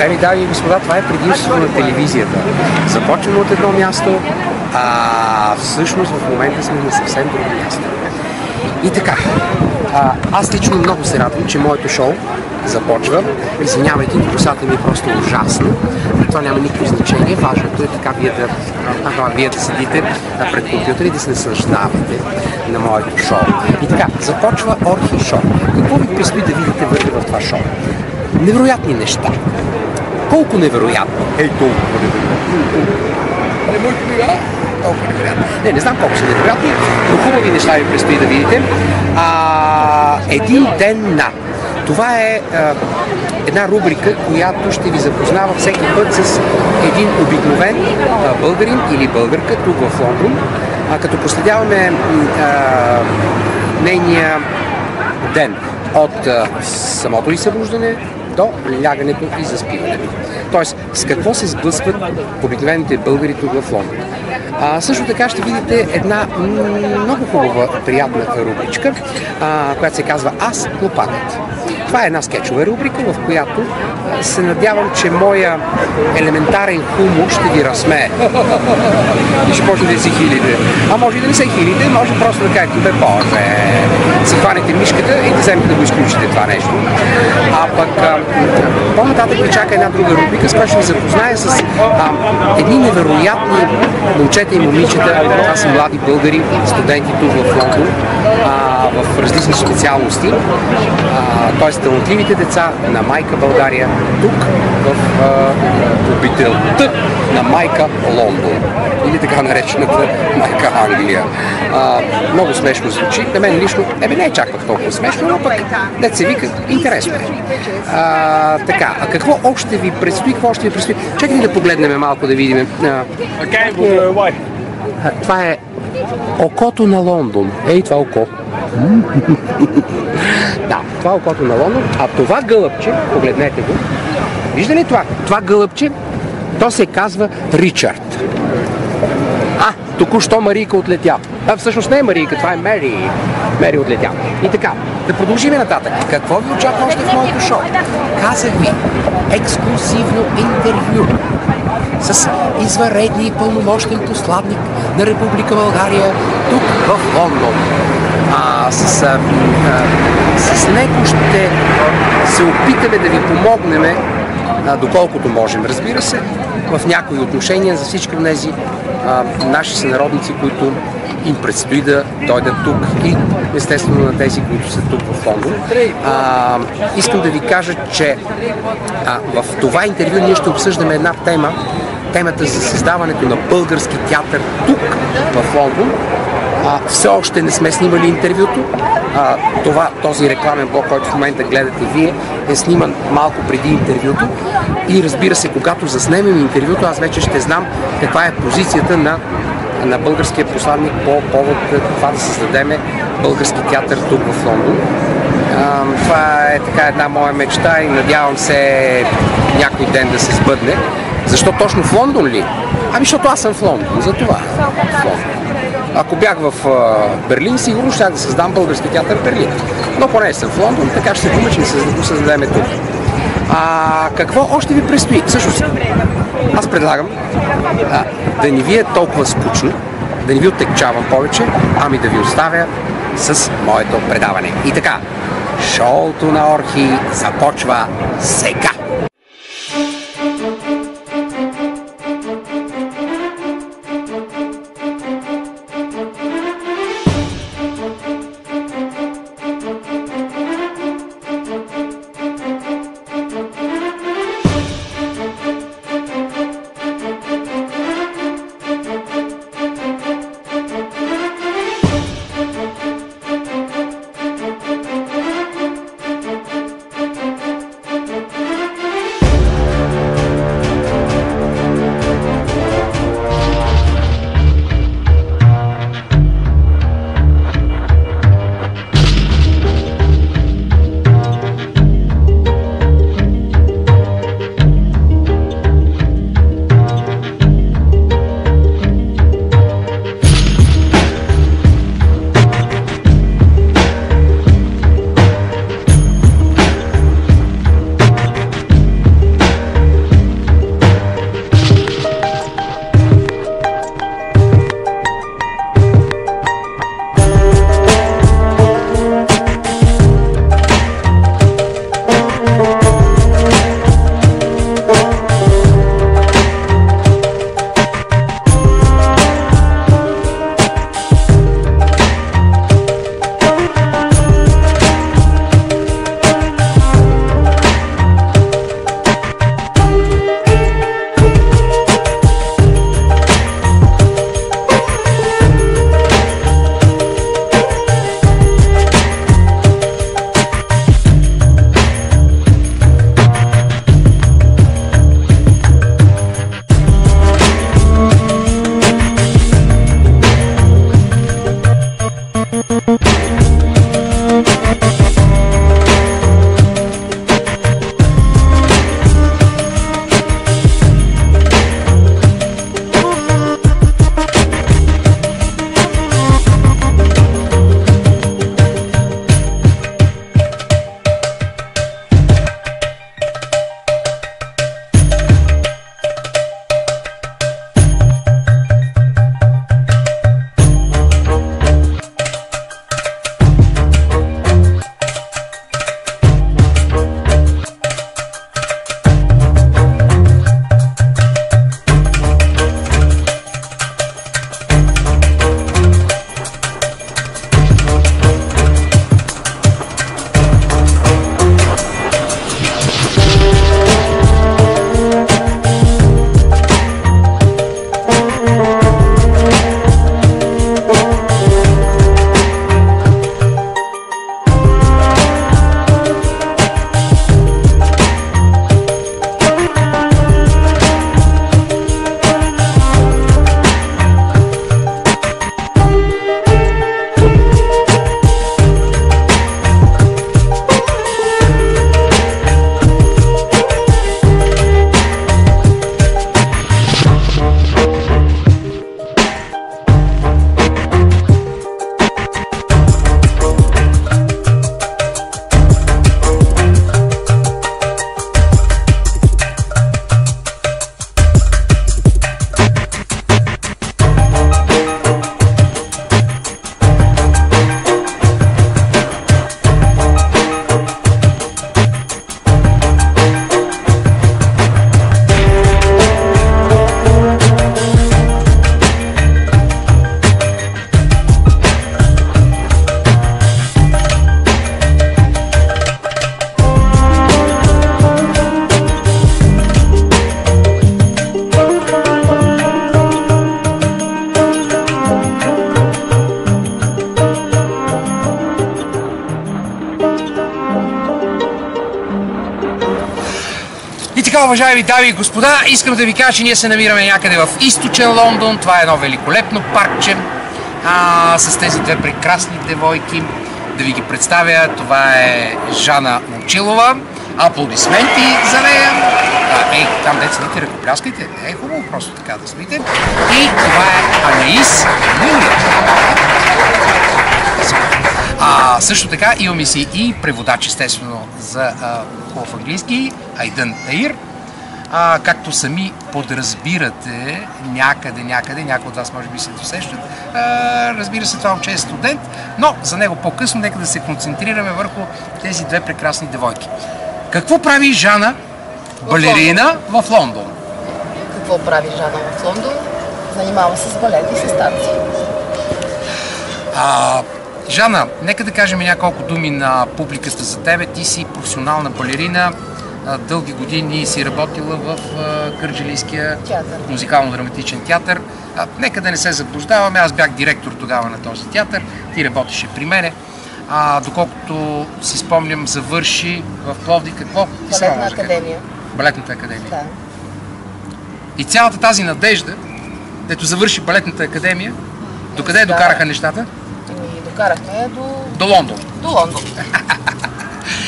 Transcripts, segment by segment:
Еми, дами и господа, това е предимството на телевизията. Започваме от едно място, а всъщност в момента сме на съвсем друго място. И така, аз лично много се радвам, че моето шоу започва. Извинявайте, косата ми е просто ужасна. Това няма никакво значение. Важното е така вие да седите пред компютъра и да се наслаждавате на моето шоу. И така, започва Орхи шоу. Какво ви предстои да видите вътре в това шоу? Невероятни неща. Колко невероятно? Толкова невероятно. Не знам колко са невероятни, но хубави неща ви предстои да видите. Един ден над. Това е една рубрика, която ще ви запознава всеки път с един обикновен българин или българка тук в Лондон, като проследяваме нейния ден от самото ли събуждане до лягането и заспиването. Тоест, с какво се сблъскват обикновените българи тук в Лондон. Също така ще видите една много хубава, приятна рубричка, която се казва Аз лопатът. Това е една скетчова рубрика, в която се надявам, че моя елементарен хумор ще ви разсмее. И ще почне да си хилите. А може и да не се хилите, може просто да кажете, боже, си хванете мишката и да вземете да го изключите това нещо. А пък по-нататък ви чака една друга рубрика, с която ще ви запозная с едни невероятни момчета и момичета. Това са млади българи, студенти тук в Лондон, в различни специалности. Т.е. талантливите деца на майка България, тук в обителта на майка Лондон. Или така наречената майка Англия. Много смешно звучи. На мен лично, не е чак толкова смешно, но пък дет се вика, интересно е. Така, а какво още ви предстои? Чакайте да погледнем малко да видим. Това е окото на Лондон. Това око. Да, това е окото на Лондон, а това гълъбче, погледнете го, вижда ли това? Това гълъбче, то се казва Ричард. Току-що Марийка отлетя. Всъщност не е Марийка, това е Мери. Мери отлетя. И така, да продължим нататък. Какво ви очаква още в моето шоу? Казах ви, ексклюзивно интервю с извънредния и пълномощен посланник на Република България тук в Лондон. С него ще се опитаме да ви помогнем, доколкото можем, разбира се, в някои отношения за всички тези наши сънародници, които им предстои да дойдат тук и естествено на тези, които са тук в Лондон. Искам да ви кажа, че в това интервю ние ще обсъждаме една темата за създаването на български театър тук в Лондон. Все още не сме снимали интервюто. Този рекламен блок, който в момента гледате вие, е сниман малко преди интервюто. И разбира се, когато заснемем интервюто, аз вече ще знам каква е позицията на българския посланник по повод това да създадем български театър тук в Лондон. Това е така една моя мечта и надявам се някой ден да се сбъдне. Защо точно в Лондон ли? Защото аз съм в Лондон, за това. Ако бях в Берлин, сигурно ще да създам български театър в Берлин. Но поне съм в Лондон, така ще се помъчим да го създадем тук. Какво още ви предстои? Всъщност, аз предлагам да не ви е толкова скучно, да не ви оттекчавам повече, ами да ви оставя с моето предаване. И така, шоуто на Орхи започва сега! така, уважаеми дами и господа, искам да ви кажа, че ние се намираме някъде в източен Лондон. Това е едно великолепно паркче с тези две прекрасни девойки. Да ви ги представя, това е Жана Момчилова. Аплодисменти за нея. Там дете седите, ръкопляскайте. Не е хубаво просто така да седите. И това е Анаис Мюллер. Също така имаме си и преводач, естествено, за хубав английски, Айдън Таир. Както сами подразбирате, някъде, някои от вас може би се досещат, разбира се, това момче е студент, но за него по-късно нека да се концентрираме върху тези две прекрасни девойки. Какво прави Жана, балерина в Лондон? Какво прави Жана в Лондон? Занимава се с балет и с танци. Жана, нека да кажем няколко думи на публиката за тебе. Ти си професионална балерина. Дълги години си работила в Кърджалийския музикално-драматичен театър. Нека да не се заблуждаваме, аз бях директор тогава на този театър, ти работеше при мене. Доколкото си спомням, завърши в Пловдив какво? Балетна академия. Балетната академия. Да. И цялата тази надежда, дето завърши балетната академия, докъде я докараха нещата? Докарахме до Лондон. До Лондон.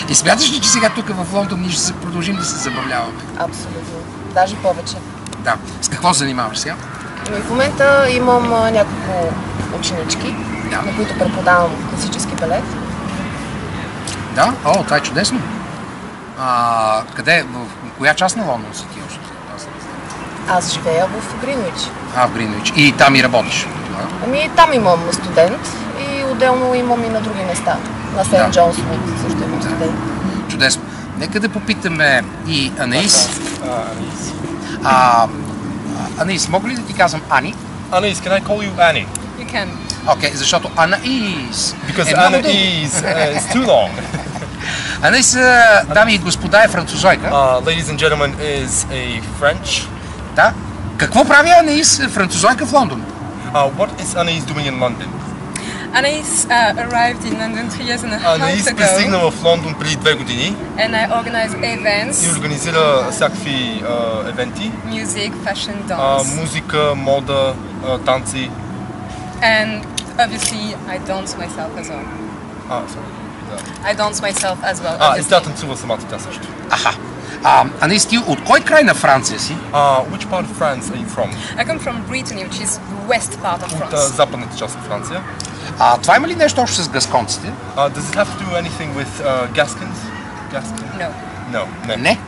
И смяташ ли, че сега тук в Лондон ние ще продължим да се забавляваме? Абсолютно. Даже повече. Да. С какво се занимаваш сега? В момента имам няколко ученички, на които преподавам класически балет. Да? Това е чудесно. Къде? В коя част на Лондон си ти още? Аз живея в Гринвич. В Гринвич. И там и работиш? Там имам студент и отделно имам и на други места. На Сейнт Джонс Вуд също имам студент. Чудесно. Нека да попитаме и Анаис. Анаис, мога ли да ти казвам Ани? Anis, can I call you Annie? You can. Окей, защото Анаис Because Anais is too long. Анаис, дами и господа, е французойка. Ladies and gentlemen, is a French. Да. Какво прави Анаис, французойка в Лондон? What is Anais doing in London? Anais arrived in London 3 years and a half Anis ago. пристигна в Лондон преди 2 години. And I organize events. И организира всякакви евенти. Music, fashion, dance. Музика, мода, танци. And obviously I dance myself as well. Sorry. I dance myself as well. И тя танцува самата тя също. Анаис, ти от кой край на Франция си? Which part of France are you from? I come from Brittany, which is the west part of France. От западната част на Франция. Това има ли нещо общо с гасконците? Does it have to do anything with Gascons? No. No. Не?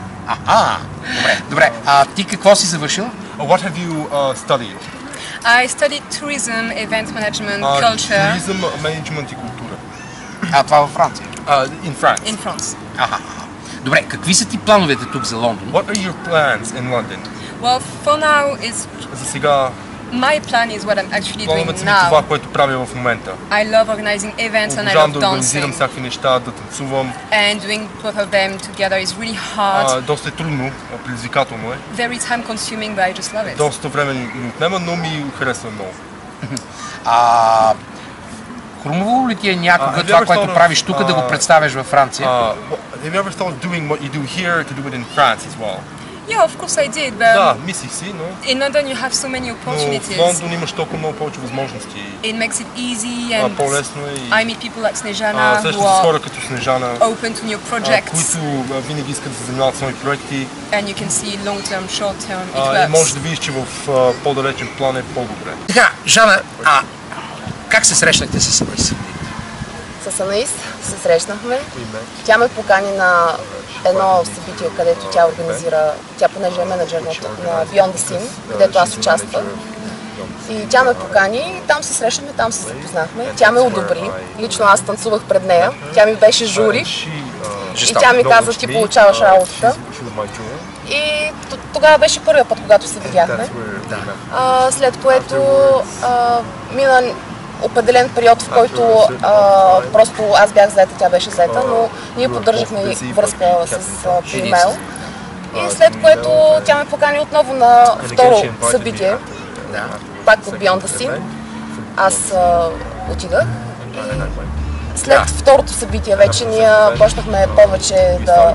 Добре. Ти какво си завършила? What have you studied? I studied tourism, event management, culture. Туризъм, менеджмент и култура. Това във Франция? In France. In France. Добре, какви са ти плановете тук за Лондон? What are your plans in London? Well, for now is За сега my plan is what I'm actually doing плановете ми това, now. което правя в момента. I love organizing events and I Обожавам love да организирам dancing. всякакви неща, да танцувам. And doing both of them together is really hard. Доста е трудно, предизвикателно е. Very time consuming, but I just love it. Доста време ми отнема, но ми харесва много. Хрумово ли ти е някога това, което правиш тук, да го представяш във Франция? Have you ever thought of doing what you do here to do it in France as well? Yeah, of course I did, but Да, мислих си, но in London you have so many в opportunities. Лондон имаш толкова много повече възможности. It makes it easy and По-лесно е и I meet people like Snejana срещам who с are хора като Снежана, open to new projects които винаги искат да се занимават с нови проекти. and you can see long term, short term, И it можеш works. да видиш, че в по-далечен план е по-добре. Така, Жана, как се срещнахте с Анаис? С Анаис се срещнахме. Тя ме покани на едно събитие, където тя организира, тя понеже е менеджер на Beyond the Scene, където аз участвах. И тя ме покани, и там се срещнахме, там се запознахме. Тя ме одобри, лично аз танцувах пред нея, тя ми беше жури и тя ми каза, ти получаваш работата. И тогава беше първият път, когато се видяхме. След което мина определен период, в който просто аз бях заета, тя беше заета, но ние поддържахме връзка по имейл. И след което тя ме покани отново на второ събитие, пак от Beyond the Scene. Аз отидах и след второто събитие вече ние почнахме повече да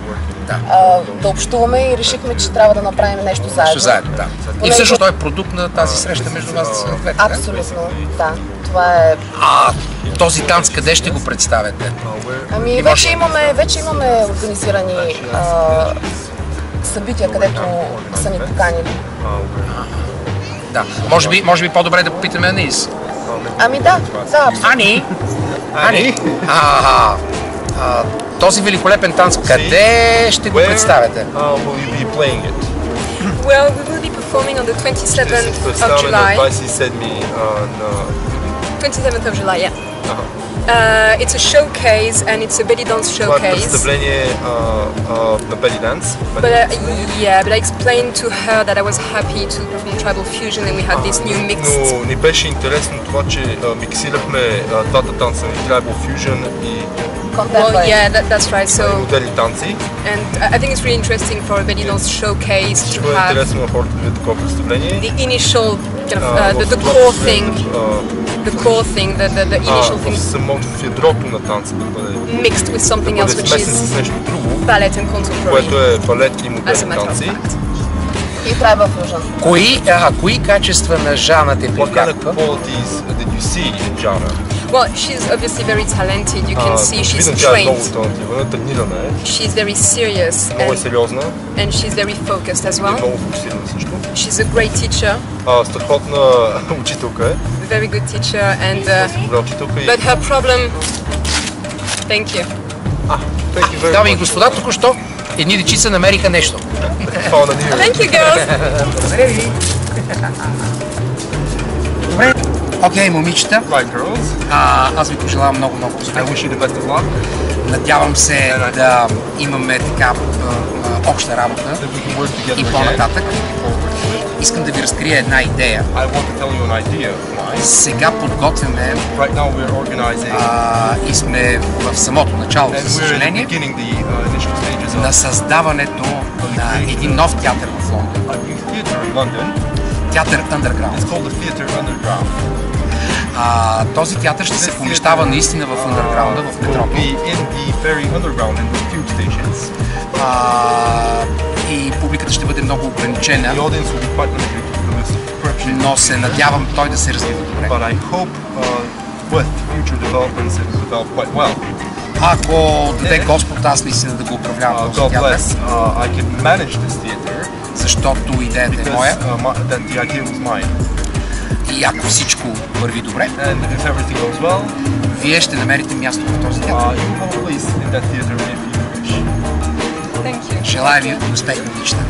да общуваме и решихме, че трябва да направим нещо заедно. Да. И всъщност той е продукт на тази среща между вас двете. Абсолютно, да. Това е... Този танц къде ще го представяте? Ами вече имаме организирани събития, където са ни поканили. Да. Може би по-добре да попитаме Анис. Ами да. Ани! Този великолепен танц, къде ще го представяте? Well, we will be performing on the 27th of July. 27th of July, yeah. It's a showcase and it's a belly dance showcase. But I explained to her that I was happy to perform tribal fusion and we had this new mixed. Но ни беше интересно това, че миксирахме двата танца, tribal fusion и Well, yeah, that's right. So, модели танци. And I think it's really interesting for a belly dance showcase to have интересно на хората да такова представление. The initial kind of the core thing. The core thing, the initial thing mixed with something else, which is ballet and contemporary, as a matter of fact. И tribal fusion. Кои качества на Жана те привлекоха? Well, she's obviously very talented. You can see she's trained. She's very serious and she's very focused as well. She's a great teacher. Very good teacher, and but her problem. Thank you. Дами и господа, току-що едни дечица намериха нещо. Thank you, girls. Добре. Окей, момичета. Аз ви пожелавам много успех. Надявам се да имаме така обща работа и по-нататък. Искам да ви разкрия една идея. Сега подготвяме и сме в самото начало, за съжаление, на създаването на един нов театър в Лондон. Театър Underground. Този театър ще се помещава наистина в underground, в метрото. И публиката ще бъде много ограничена, но се надявам той да се развива добре. Ако даде Господ, аз наистина да го управлявам този театър, защото идеята е моя. И ако всичко върви добре, вие ще намерите място в този театър. Желая ви успех на момичета.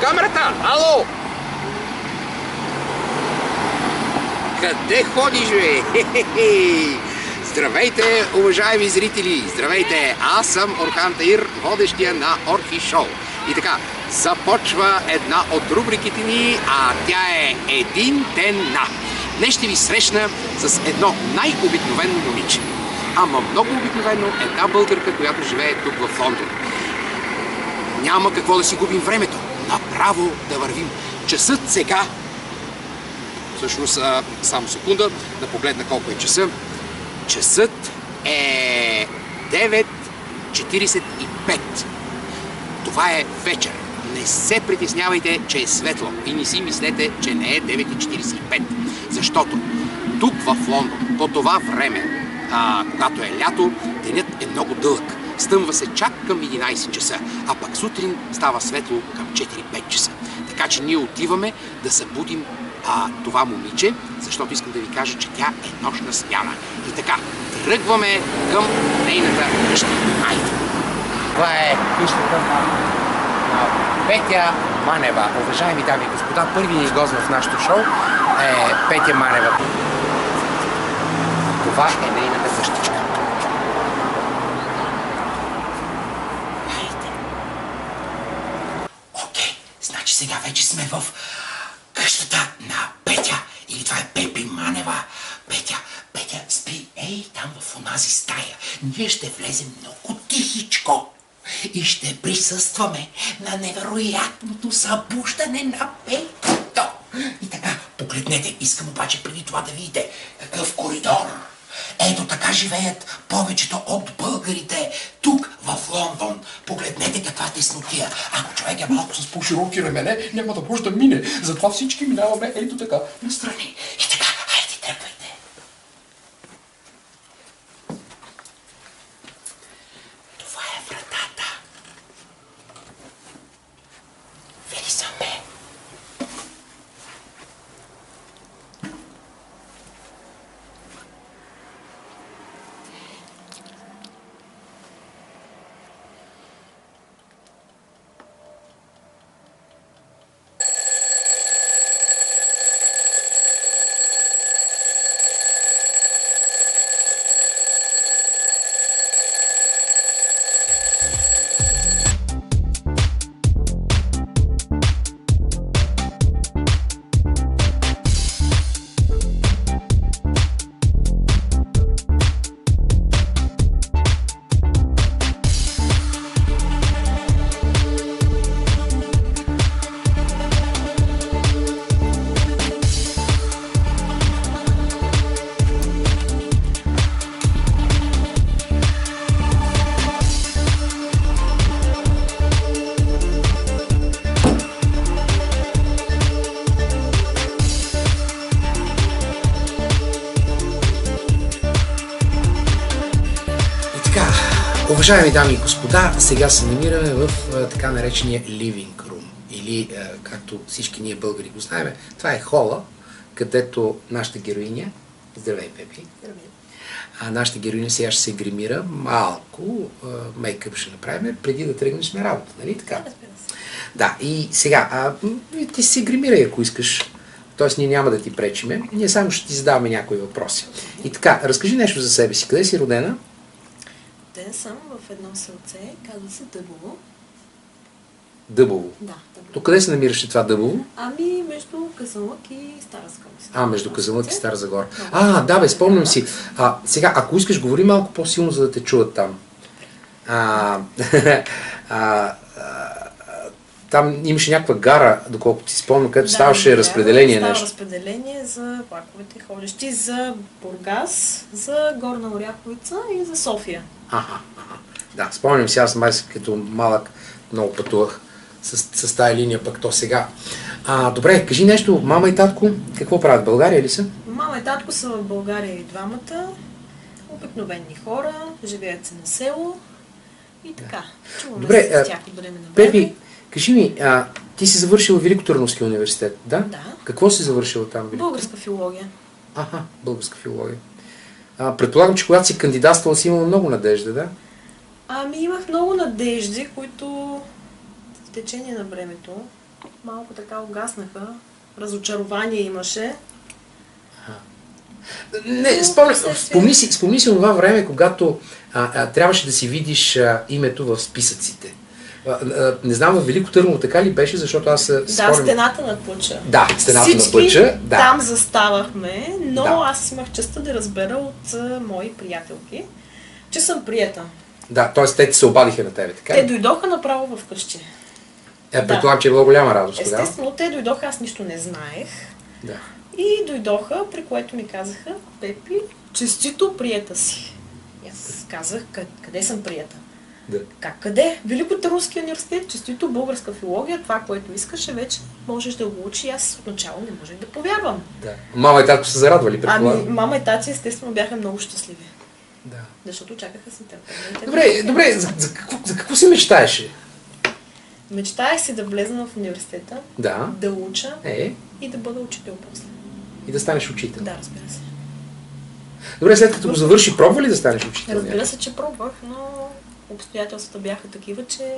Камерата! Ало! Къде ходиш, бе? Здравейте, уважаеми зрители! Здравейте! Аз съм Орхан Таир, водещия на Орхи Шоу. И така, започва една от рубриките ни, а тя е Един ден на. Днес ще ви срещна с едно най-обикновено момиче. Ама много обикновено една българка, която живее тук в Лондон. Няма какво да си губим времето. Направо да вървим. Часът сега, всъщност само секунда, да погледна колко е часа. Часът е 9:45. Това е вечер. Не се притеснявайте, че е светло и не си мислете, че не е 9:45. Защото тук в Лондон, по това време, когато е лято, денят е много дълъг. Стъмва се чак към 11 часа, а пък сутрин става светло към 4-5 часа. Така че ние отиваме да събудим това момиче, защото искам да ви кажа, че тя е нощна смяна. И така, тръгваме към нейната къща. Айде! Това е къщата на Петя Манева. Уважаеми дами и господа, първият ни гост в нашото шоу е Петя Манева. Това е нейната къщичка. Айде! Окей, значи сега вече сме в къщата на Петя. Или това е Пепи Манева. Петя, спи. Ей, там в онази стая. Ние ще влезем много тихичко. И ще присъстваме на невероятното събуждане на Петито. И така, погледнете, искам обаче преди това да видите какъв коридор. Ето така живеят повечето от българите тук в Лондон. Погледнете каква теснотия. Ако човек е малко с по-широки рамене, няма да може да мине. Затова всички минаваме ето така настрани. И така, хайде, тръгвайте. Това е вратата. Влизаме. Уважаеми дами и господа, сега се намираме в така наречения living room, или както всички ние българи го знаем, това е хола, където нашата героиня, здравей, Пепи, нашата героиня сега ще се гримира малко, мейкъп ще направим, преди да тръгнеш на работа, нали така? Да, и сега, ти се гримирай, ако искаш, т.е. ние няма да ти пречиме, ние само ще ти задаваме някои въпроси. И така, разкажи нещо за себе си, къде си родена? Роден съм в едно селце, казва се Дъбово. Дъбово? Да, Дъбово. То къде се намираше това Дъбово? Ами между Казанлък и Стара Загора. Между Казанлък и Стара Загора. Да бе, спомням си. Сега, ако искаш, говори малко по-силно, за да те чуят там. Там имаше някаква гара, доколкото си спомням, където ставаше разпределение нещо. Става разпределение за влаковете ходещи, за Бургас, за Горна Оряховица и за София. Да, спомням си, аз май като малък много пътувах с тая линия, пък то сега. Добре, кажи нещо, мама и татко, какво правят? България ли са? Мама и татко са в България и двамата. Обикновени хора, живеят се на село и така. Чуваме се с тях от време на време. Пепи, кажи ми, ти си завършила Великотърновския университет, да? Да. Какво си завършила там? Българска филология. Българска филология. Предполагам, че когато си кандидатствала, си имала много надежда, да? Имах много надежди, които в течение на времето малко така угаснаха. Разочарование имаше. Не, спомни си това време, когато трябваше да си видиш името в списъците. Не знам, в Велико Търново така ли беше, защото аз спомням... Да, стената на Пъча. Да, стената на Пъча. Да. Там заставахме, но аз имах честта да разбера от мои приятелки, че съм приета. Да, т.е. те се обадиха на тебе, така ли? Те дойдоха направо вкъщи. Предполагам, че е много голяма радост. Естествено, те дойдоха, аз нищо не знаех. Да. И дойдоха, при което ми казаха: Пепи, честито, приета си. И аз казах: къде съм приета? Да. Къде? Великотърновския университет, честито, българска филология, това, което искаше, вече можеш да го учи. Аз отначало не можех да повярвам. Да. Мама и татко са зарадвали, предполагам? Мама и тати естествено бяха много щастливи. Да. Защото чакаха с нетърпение. Добре, за какво си мечтаеше? Мечтаех си да влезна в университета, да уча и да бъда учител после. И да станеш учител? Да, разбира се. Добре, след като го завърши, пробва ли да станеш учител? Разбира се, че пробвах, но обстоятелствата бяха такива, че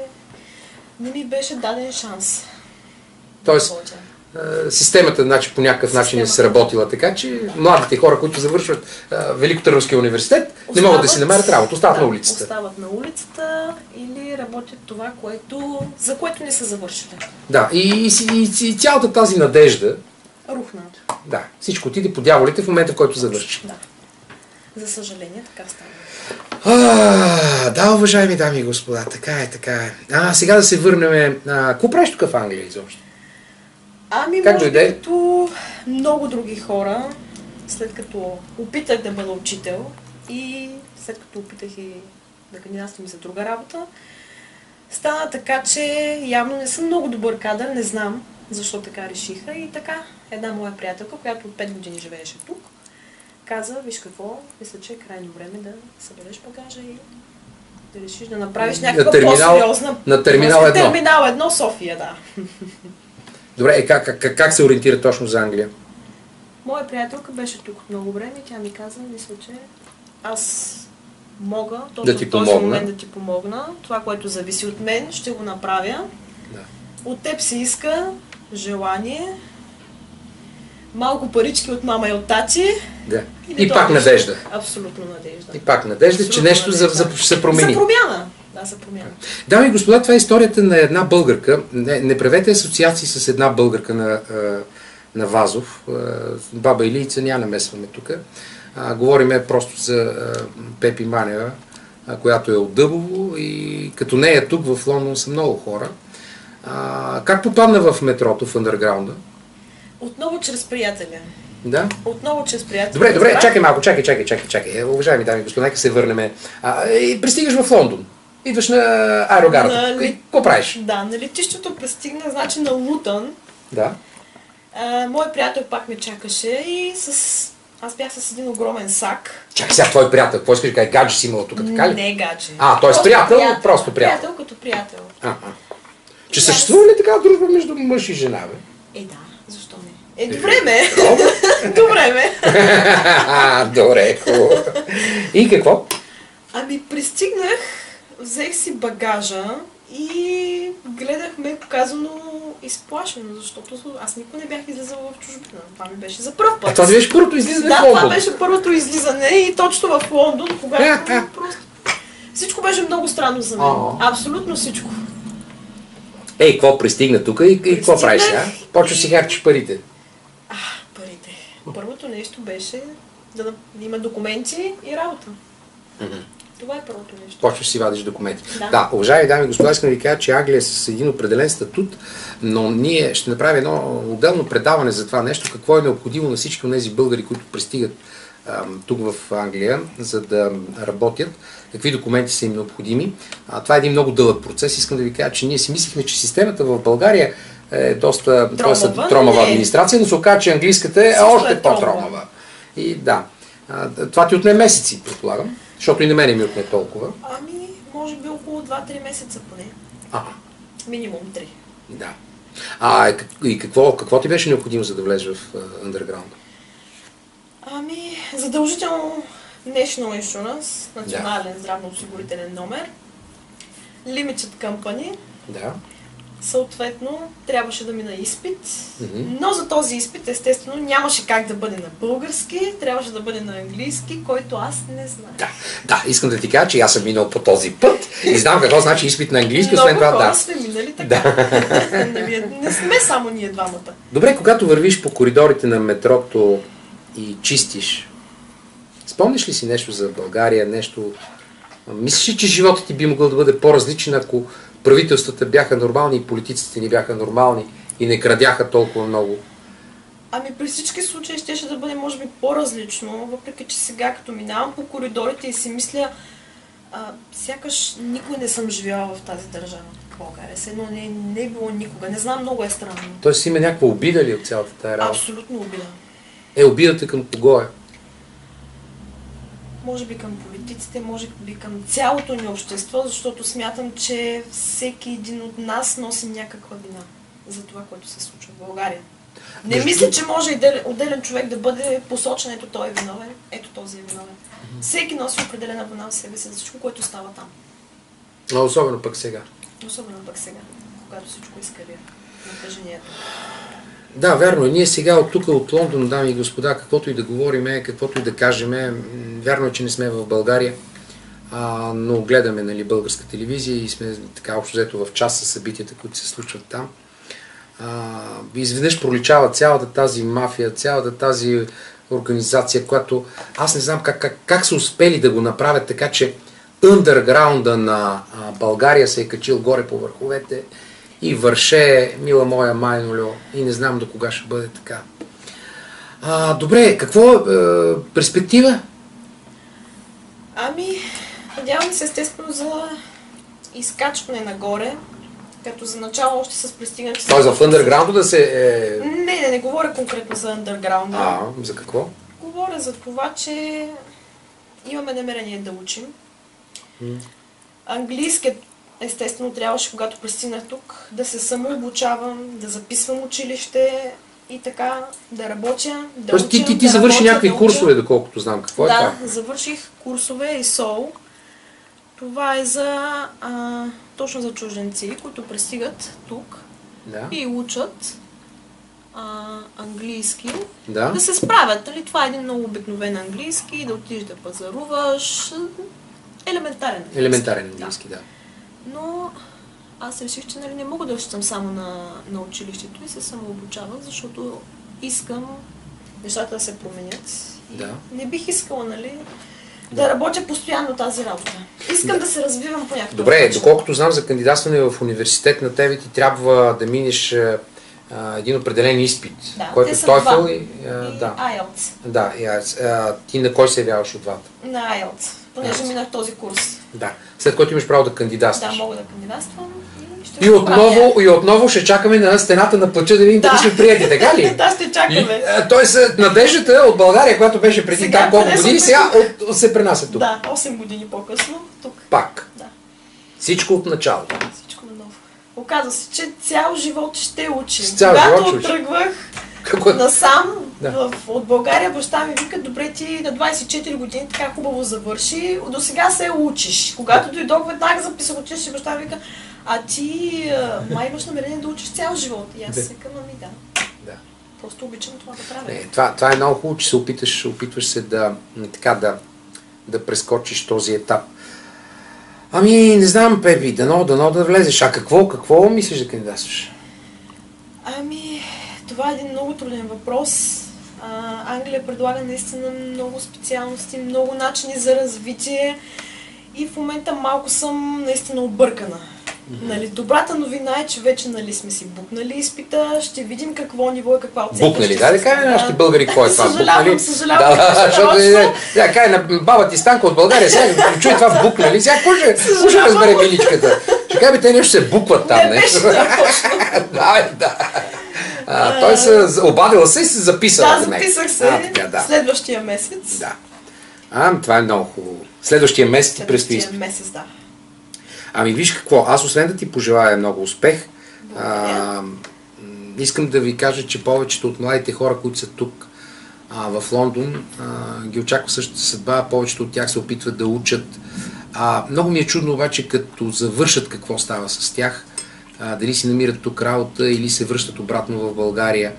не ми беше даден шанс. Тоест, системата значи, по някакъв начин е сработила така, че младите хора, които завършват Великотърновския университет, не могат да си намерят работа, остават на улицата. Остават на улицата или работят това, за което не са завършили. Да, и цялата тази надежда рухна. Да, всичко отиде по дяволите в момента, в който завърши. Да. За съжаление, така става. Да, уважаеми дами и господа, така е. Сега да се върнем. Какво правиш тук в Англия изобщо? Може би като много други хора, след като опитах да бъда учител и след като опитах и да кандидатствам за друга работа, стана така, че явно не съм много добър кадър, не знам защо така решиха и така. Една моя приятелка, която от 5 години живееше тук, каза, виж какво, мисля, че е крайно време да събереш багажа и да решиш да направиш някаква по-сериозна... На терминал 1. Терминал 1 София, да. Добре, как се ориентира точно за Англия? Моя приятелка беше тук от много време и тя ми каза, мисля, че аз мога точно в този момент да ти помогна. Това, което зависи от мен, ще го направя. Да. От теб се иска желание, малко парички от мама и от тати. Да. И пак надежда. Абсолютно надежда. И пак надежда, че нещо ще се промени. За промяна. Да, за промяна. Дами и господа, това е историята на една българка. Не правете асоциации с една българка на Вазов. Баба Илийца няма намесваме тук. Говориме просто за Пепи Манева, която е от Дъбово и като нея тук в Лондон са много хора. Как попадна в метрото, в андерграунда? Отново чрез приятеля. Да? Отново чрез приятеля. Добре, чакай малко, чакай. Уважаеми дами и господа, нека се върнем. Пристигаш в Лондон. Идваш на аерогарата. Какво правиш? Да, на летището пристигна, значи на Лутън. Да. Мой приятел пак ме чакаше и аз бях с един огромен сак. Чакай сега, твой приятел, какво искаш да кажа? Гадже си имала тук, така ли? Не гадже. Т.е. приятел, просто приятел. Приятел като приятел. Че съществува ли така дружба между мъж и жена, бе? Да, защо не? Добре ме. Добре ме. Добре, хубаво. И какво? Пристигнах, взех си багажа и гледах, меко казано, изплашено, защото аз никога не бях излизала в чужбина. Това ми беше за пръв път. Това беше първото излизане в Лондон? Да, това беше първото излизане и точно в Лондон, когато просто... Всичко беше много странно за мен. Абсолютно всичко. Какво пристигна тук и какво правиш сега? Почваш си харчиш парите. Парите. Първото нещо беше да има документи и работа. Това е първото нещо. Почваш си вадиш документи. Да, уважаеми дами и господа, искам да ви кажа, че Англия е с един определен статут, но ние ще направим едно отделно предаване за това нещо, какво е необходимо на всички от тези българи, които пристигат тук в Англия, за да работят, какви документи са им необходими. Това е един много дълъг процес. Искам да ви кажа, че ние си мислихме, че системата в България е доста тромава администрация, но се оказа, че английската е още по-тромава. И да, това ти отне месеци, предполагам, защото и на мене ми отне толкова. Може би около 2-3 месеца поне. Минимум 3. Да. И какво ти беше необходимо, за да влезеш в андерграунда? Задължително National Insurance, национален здравноосигурителен номер, Limited Company. Да. Съответно, трябваше да мина изпит, но за този изпит, естествено, нямаше как да бъде на български, трябваше да бъде на английски, който аз не знам. Да, искам да ти кажа, че аз съм минал по този път и знам какво значи изпит на английски, освен това много хора сме минали така. Не сме само ние двамата. Добре, когато вървиш по коридорите на метрото и чистиш, спомниш ли си нещо за България, нещо... Мислиш ли, че животът ти би могъл да бъде по-различен, ако правителствата бяха нормални и политиците ни бяха нормални и не крадяха толкова много? При всички случаи щеше да бъде, може би, по-различно, въпреки че сега, като минавам по коридорите и си мисля, сякаш никога не съм живяла в тази държава, в България. Едно не е било никога. Не знам, много е странно. Тоест има някаква обида ли от цялата тая работа? Абсолютно обида. Обидата към кого е? Може би към политиците, може би към цялото ни общество, защото смятам, че всеки един от нас носи някаква вина за това, което се случва в България. Не мисля, че може отделен човек да бъде посочен, ето той е виновен, ето този е виновен. Всеки носи определена вина в себе си за всичко, което става там. Но особено пък сега. Особено пък сега, когато всичко изкривя напрежението. Да, вярно. Ние сега от тук, от Лондон, дами и господа, каквото и да говориме, каквото и да кажеме, вярно е, че не сме в България, но гледаме, нали, българска телевизия и сме така общо взето в час със събитията, които се случват там. Изведнъж проличава цялата тази мафия, цялата тази организация, която аз не знам как са успели да го направят така, че ъндърграунда на България се е качил горе по върховете и върше, мила моя майнолю, и не знам до кога ще бъде така. Добре, какво е перспектива? Ами, надявам се естествено за изкачване нагоре, като за начало още с пристигането... Тоест в ъндърграунда да се... Не говоря конкретно за ъндърграунда. За какво? Говоря за това, че имаме намерение да учим. Английски, естествено, трябваше, когато пристигнах тук, да се самообучавам, да записвам училище и така, да работя, да уча. Ти завърши някакви курсове, доколкото знам. Какво е това? Да, завърших курсове и СОУ. Това е точно за чужденци, които пристигат тук и учат английски, да се справят. Нали? Това е един много обикновен английски, да отидеш да пазаруваш. Елементарен английски. Елементарен английски, да. Но аз реших, че не мога да учам само на училището и се самообучавах, защото искам нещата да се променят. Не бих искала, да работя постоянно тази работа. Искам да се развивам по някакъв начин. Добре, доколкото знам, за кандидатстване в университет на тебе ти трябва да минеш един определен изпит, който е TOEFL и IELTS. Да, ти на кой се явяваш от двата? На IELTS, понеже минах този курс. Да, след който имаш право да кандидатстваш. Да, мога да кандидатствам. И отново ще чакаме на стената на плача да видим дали сме приети, така ли? Да, ще чакаме. Тоест надеждата от България, която беше преди там колко години, сега се пренася тук. Да, 8 години по-късно тук. Пак. Да. Всичко от начало. Всичко наново. Оказва се, че цял живот ще учим. Когато тръгвах насам от България, баща ми вика, добре, ти на 24 години така хубаво завърши, до сега се учиш. Когато дойдох веднага записах училище, баща ми вика, а ти май имаш намерение да учиш цял живот. И аз викам, да. Просто обичам това да правя. Това е много хубаво, че се опитваш се да прескочиш този етап. Ами, не знам, Пепи, дано да влезеш. А какво мислиш да кандидатстваш? Ами, това е един много труден въпрос. Англия предлага наистина много специалности, много начини за развитие и в момента малко съм наистина объркана. Добрата новина е, че вече сме си букнали изпита, ще видим какво ниво и каква оценка. Букнали, да кажем нашите българи какво е това? Съжалявам. Да, кай на баба ти Станка от България, сега чуй това в букнали, сега какво ще разбере миличката? Ще кажа, те нещо се букват там, не? Той се обадила се и се записала. Да, записах се следващия месец. Да. Това е много хубаво. Следващия месец ти предстои изпит. Следващия месец, да. Ами виж какво, аз освен да ти пожелая много успех, искам да ви кажа, че повечето от младите хора, които са тук в Лондон, ги очаква същата съдба, повечето от тях се опитват да учат. Много ми е чудно обаче, като завършат какво става с тях, дали си намират тук работа или се връщат обратно в България.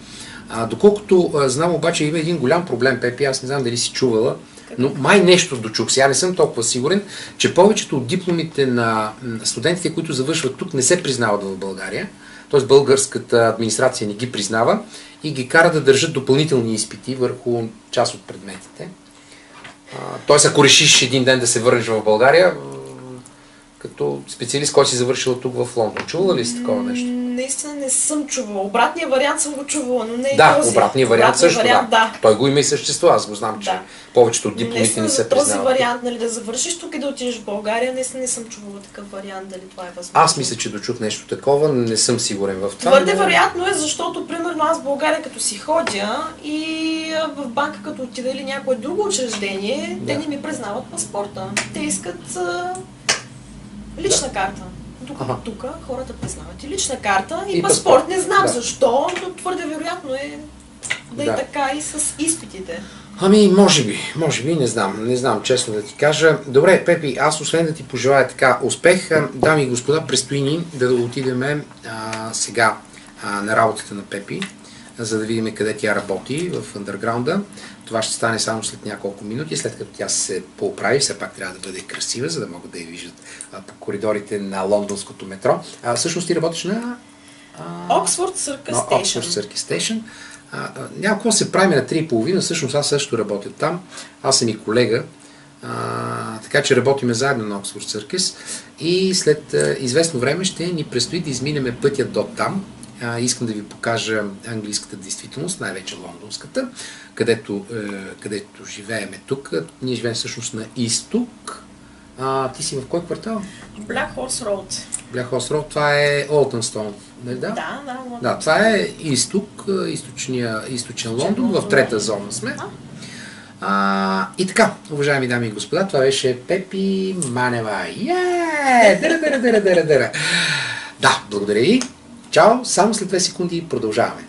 Доколкото знам обаче има един голям проблем, Пепи, аз не знам дали си чувала, но май нещо дочух. Сега не съм толкова сигурен, че повечето от дипломите на студентите, които завършват тук, не се признават в България. Т.е. българската администрация не ги признава и ги кара да държат допълнителни изпити върху част от предметите. Т.е. ако решиш един ден да се върнеш в България, като специалист, който си завършила тук в Лондон. Чувала ли си такова нещо? Наистина не съм чувала. Обратния вариант съм го чувала, но не и този. Обратния вариант също, да. Той го има и същества. Аз го знам, че повечето от дипломите не се признават. Този вариант, да завършиш тук и да отидеш в България, наистина не съм чувала такъв вариант, дали това е възможно. Аз мисля, че дочух нещо такова, не съм сигурен в това. Твърде вероятно е, защото, примерно, аз в България като си ходя и в банка като отида или някое друго учреждение, те не ми признават паспорта. Те искат лична карта. тук хората признават и лична карта, и паспорт. Не знам защо, но твърде вероятно е да е така и с изпитите. Ами, може би, не знам, честно да ти кажа. Добре, Пепи, аз освен да ти пожелая така успех, дами и господа, предстои ни да отидем сега на работата на Пепи, за да видим къде тя работи в андерграунда. Това ще стане само след няколко минути, след като тя се поправи, все пак трябва да бъде красива, за да могат да я виждат по коридорите на лондонското метро. Всъщност ти работиш на Oxford Circus Station. Няма какво се прави на 3:30, всъщност аз също работя там. Аз съм и колега, така че работиме заедно на Oxford Circus и след известно време ще ни предстои да изминем пътя до там. Искам да ви покажа английската действителност, най-вече лондонската, където живееме тук. Ние живеем всъщност на изток. Ти си в кой квартал? Black Horse Road. Black Horse Road, това е Олтънстоун. Да, това е изток, източен Лондон, в трета зона сме. И така, уважаеми дами и господа, това беше Пепи Манева. Да, благодаря ви. Чао, само след 2 секунди продължаваме.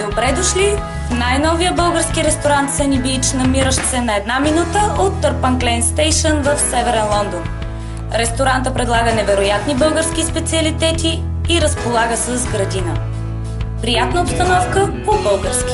Добре дошли в най-новия български ресторант Sunny Beach, намиращ се на 1 минута от Търпан Клейн Стейшън в Северен Лондон. Ресторанта предлага невероятни български специалитети и разполага с градина. Приятна обстановка по-български.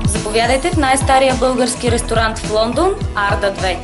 Заповядайте в най-стария български ресторант в Лондон, Арда 2.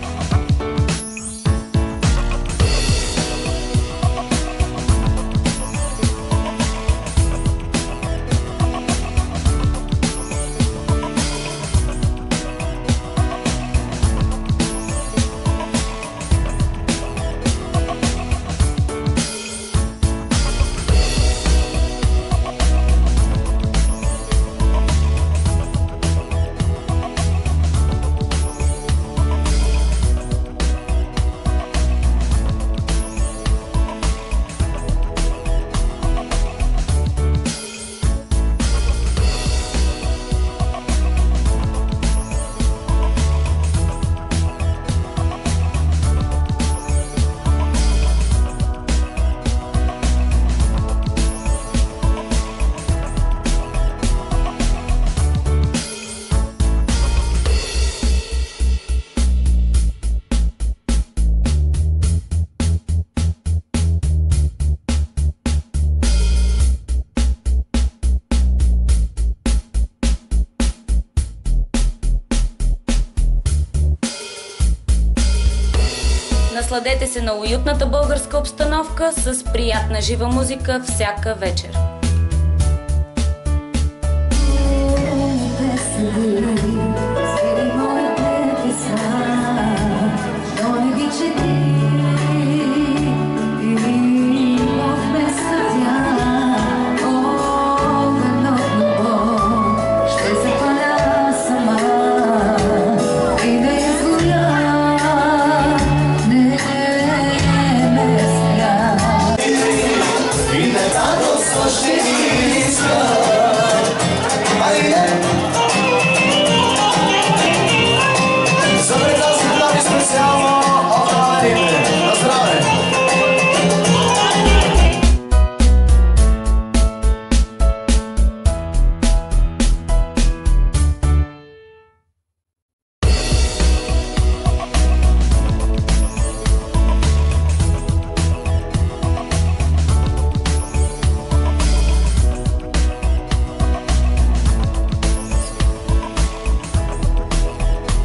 Насладете се на уютната българска обстановка с приятна жива музика всяка вечер.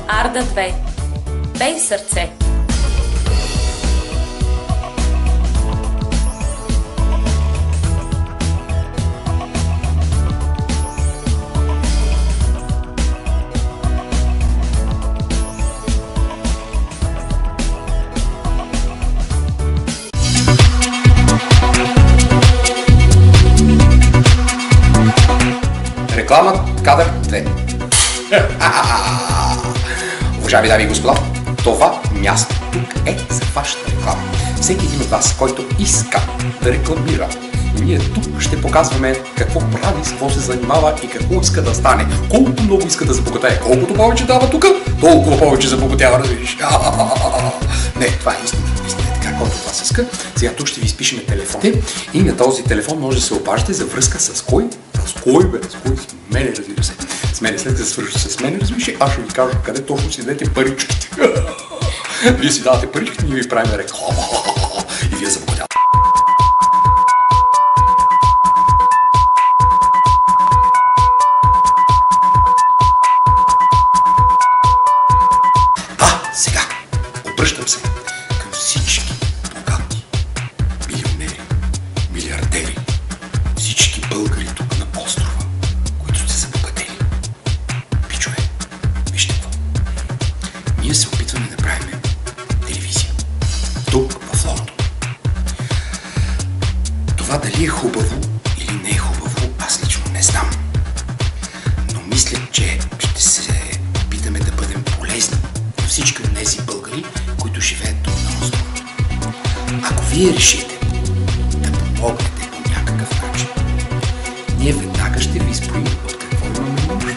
Арда 2. Бей в сърце. Реклама кадър 2. Уважаеми дами и господа, това място тук е за вашата реклама. Всеки един от вас, който иска да рекламира, ние тук ще показваме какво прави, с какво се занимава и какво иска да стане. Колко много иска да забогатее. Колкото повече дава тук, толкова повече забогатява, разбираш. Не, това е истина. Така, който това се иска. Сега тук ще ви изпишем телефоните и на този телефон може да се обаждате за връзка с кой? С кой, бе? С кой? С мене, разбира се. С мене, след като се свържете с мене, разбираш, аз ще ви кажа къде точно си дадете паричките. Вие си давате паричките, ние ви правим реклама. И вие забогатявате. Сега обръщам се към всички богати, милионери, милиардери, всички българи тук на острова, които сте се забогатели. Пичове, вижте какво. Ние се опитваме да правим телевизия. Тук в Лондон. Това дали е хубаво или не е хубаво, аз лично не знам. Но мисля, че ще се опитаме да бъдем полезни на всички от тези българи, които живеят тук на острова. Ако вие решите да помогнете по някакъв начин, ние веднага ще ви изброим от какво имаме нужда.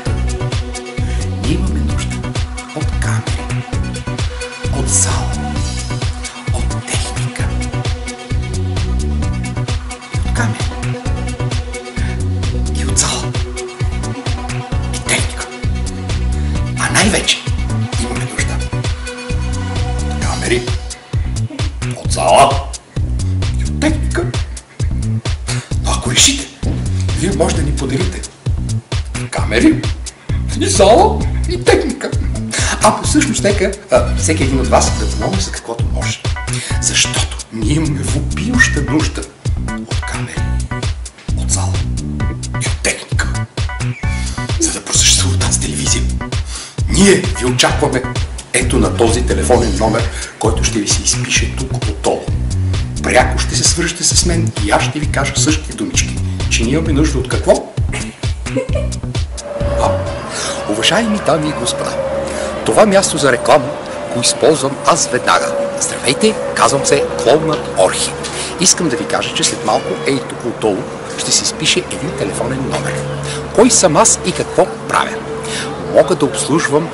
Ние имаме нужда от камери, от зал, от техника и от камери и от зал и техника. А най-вече имаме нужда от камери, от зала и от техника. Но ако решите, вие може да ни подарите камери и зала и техника. А всъщност нека всеки един от вас да помогне за каквото може. Защото ние имаме въпиюща нужда от камери, от зала и от техника. За да просъществува тази телевизия. Ние ви очакваме ето на този телефонен номер, който ще ви се изпише тук отдолу. Пряко ще се свържете с мен и аз ще ви кажа същите думички, че ние имаме нужда от какво? Уважаеми дами и господа, това място за реклама го използвам аз веднага. Здравейте, казвам се Клоунът Орхи. Искам да ви кажа, че след малко ей тук отдолу ще се изпише един телефонен номер. Кой съм аз и какво правя? Мога да обслужвам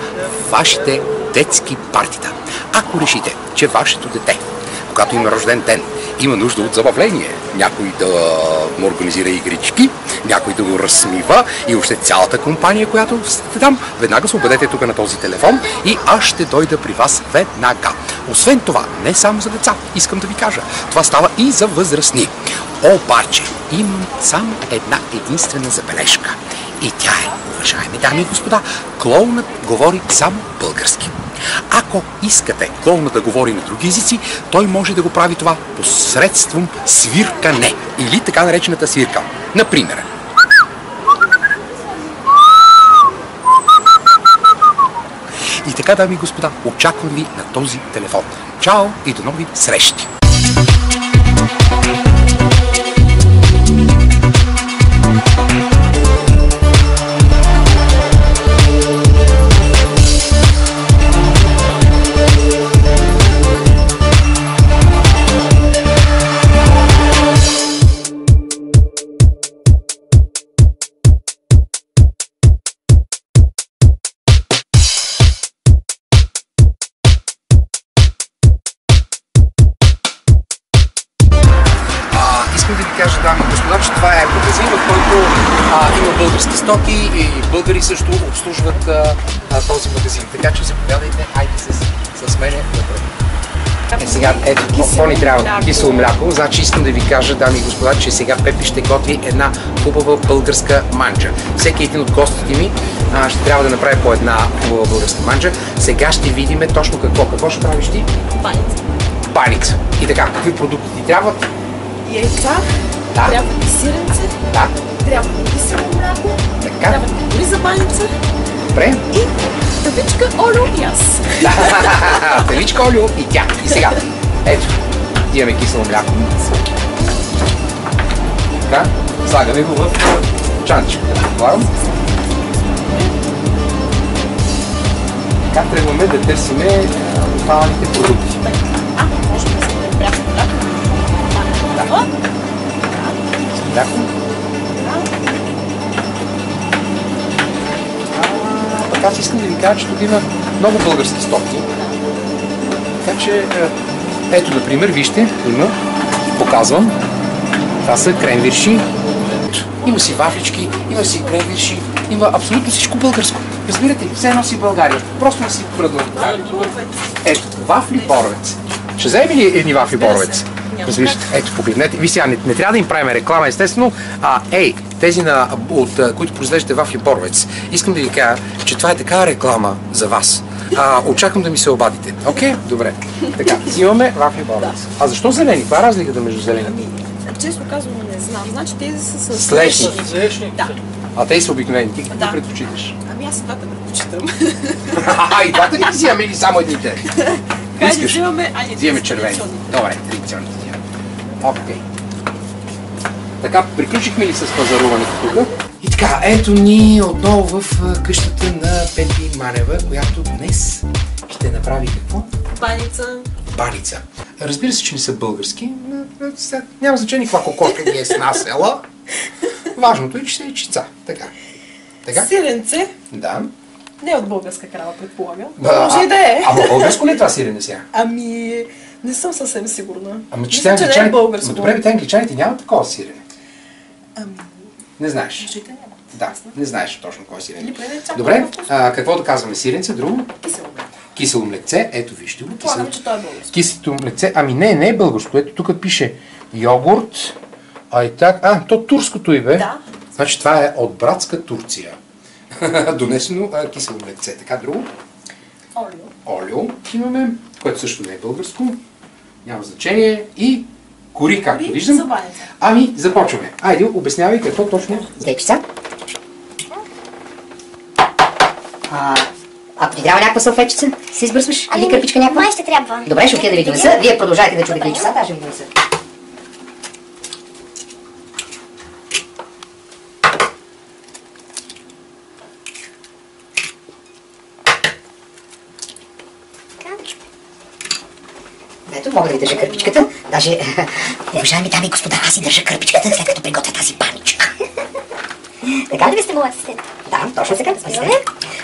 вашите детски партита. Ако решите, че вашето дете, когато има рожден ден, има нужда от забавление, някой да му организира игрички, някой да го разсмива и още цялата компания, която сте там, веднага се обадете тук на този телефон и аз ще дойда при вас веднага. Освен това, не само за деца, искам да ви кажа, това става и за възрастни. Обаче, имам само една единствена забележка. И тя е, уважаеми дами и господа, клоунът говори само български. Ако Ако искате клоунът да говори на други езици, той може да го прави това посредством свиркане или така наречената свирка. Например, и така, дами и господа, очаквам ви на този телефон. Чао и до нови срещи! Искам да ви кажа, дами и господа, че това е магазин, в който има български стоки и българи също обслужват този магазин. Така че заповядайте, айде с мене напред. Сега, ето, какво ни трябва? Кисело мляко. Значи искам да ви кажа, дами и господа, че сега Пепи ще готви една хубава българска манджа. Всеки един от гостите ми ще трябва да направи по една хубава българска манджа. Сега ще видим точно какво. Какво ще правиш ти? Баница. Баница. И така, какви продукти ти трябват? Яйца, да. Трябва и сиренце, да. Трябва и кисело мляко, така. Трябва и дори за баница. Добре. И тавичка, олио и аз. Тавичка, олио и тя. И сега, ето, имаме кисело мляко. Така, слагаме го в чанчиката. Предполагам. Така тръгваме да търсиме останалите продукти. Може да се пряко мляко. Мляко. Така аз искам да ви кажа, че тук има много български стоки. Така че, ето, например, вижте, има, показвам, това са кренвирши, има си вафлички, има си кренвирши, има абсолютно всичко българско. Разбирате ли, все едно си България, просто не си продължава. Ето, вафли Боровец. Ще вземе ли едни вафли Боровец? Разбирате, ето, погледнете. Ви сега, не трябва да им правим реклама, естествено. Тези, които произвеждате вафли Боровец, искам да ви кажа, че това е такава реклама за вас. Очаквам да ми се обадите. Окей? Добре. Така, взимаме вафли Боровец. А защо зелени? Каква е разликата между зелени? Честно казвам, не знам. Значи тези са с слешни. Да. А тези са обикновени. Ти какво предпочиташ? Ами аз и двата предпочитам. И двата ли ги взимаме или само едните? Хайде, взимаме червени. Добре, традиционните взимаме. Окей. Така, приключихме ли с пазаруването тук? И така, ето ни отново в къщата на Пепи Манева, която днес ще направи какво? Баница. Разбира се, че не са български. Няма значение каква кокошка ни е снасяла. Важното е, че са яйчица. Така. Сиренце. Да. Не от българска крава, предполагам. Може и да е. Ама българско ли е това сирене сега? Ами, не съм съвсем сигурна. Ама че не е българско. Добре, те англичаните нямат такова сирене. Не знаеш. Може и да няма. Да, не знаеш точно кой е сирене. Добре, какво да казваме? Сиренце, друго? Кисело млекце. Ето, вижте го. Предполагам, че то е българско. Кисело млекце. Ами не е българско. Ето, тук пише йогурт. То турското и бе. Да. Значи това е от братска Турция. Донесено кисело млекце. Така, друго? Олио имаме, което също не е българско. Няма значение. И кори, както виждам. Ами, започваме. Айде, обяснявай какво точно. Яйчица. Ако ти трябва някаква салфетчица, си избърсваш или кърпичка някаква? Май ще трябва. Добре, ще отида да ви донеса. Вие продължайте да чудите яйчицата, аз ще ви донеса. Ето, мога да ви държа кърпичката. Даже, уважаеми дами и господа, аз си държа кърпичката, след като приготвя тази баничка. Така ли ви сте моят асистент? Да, точно така.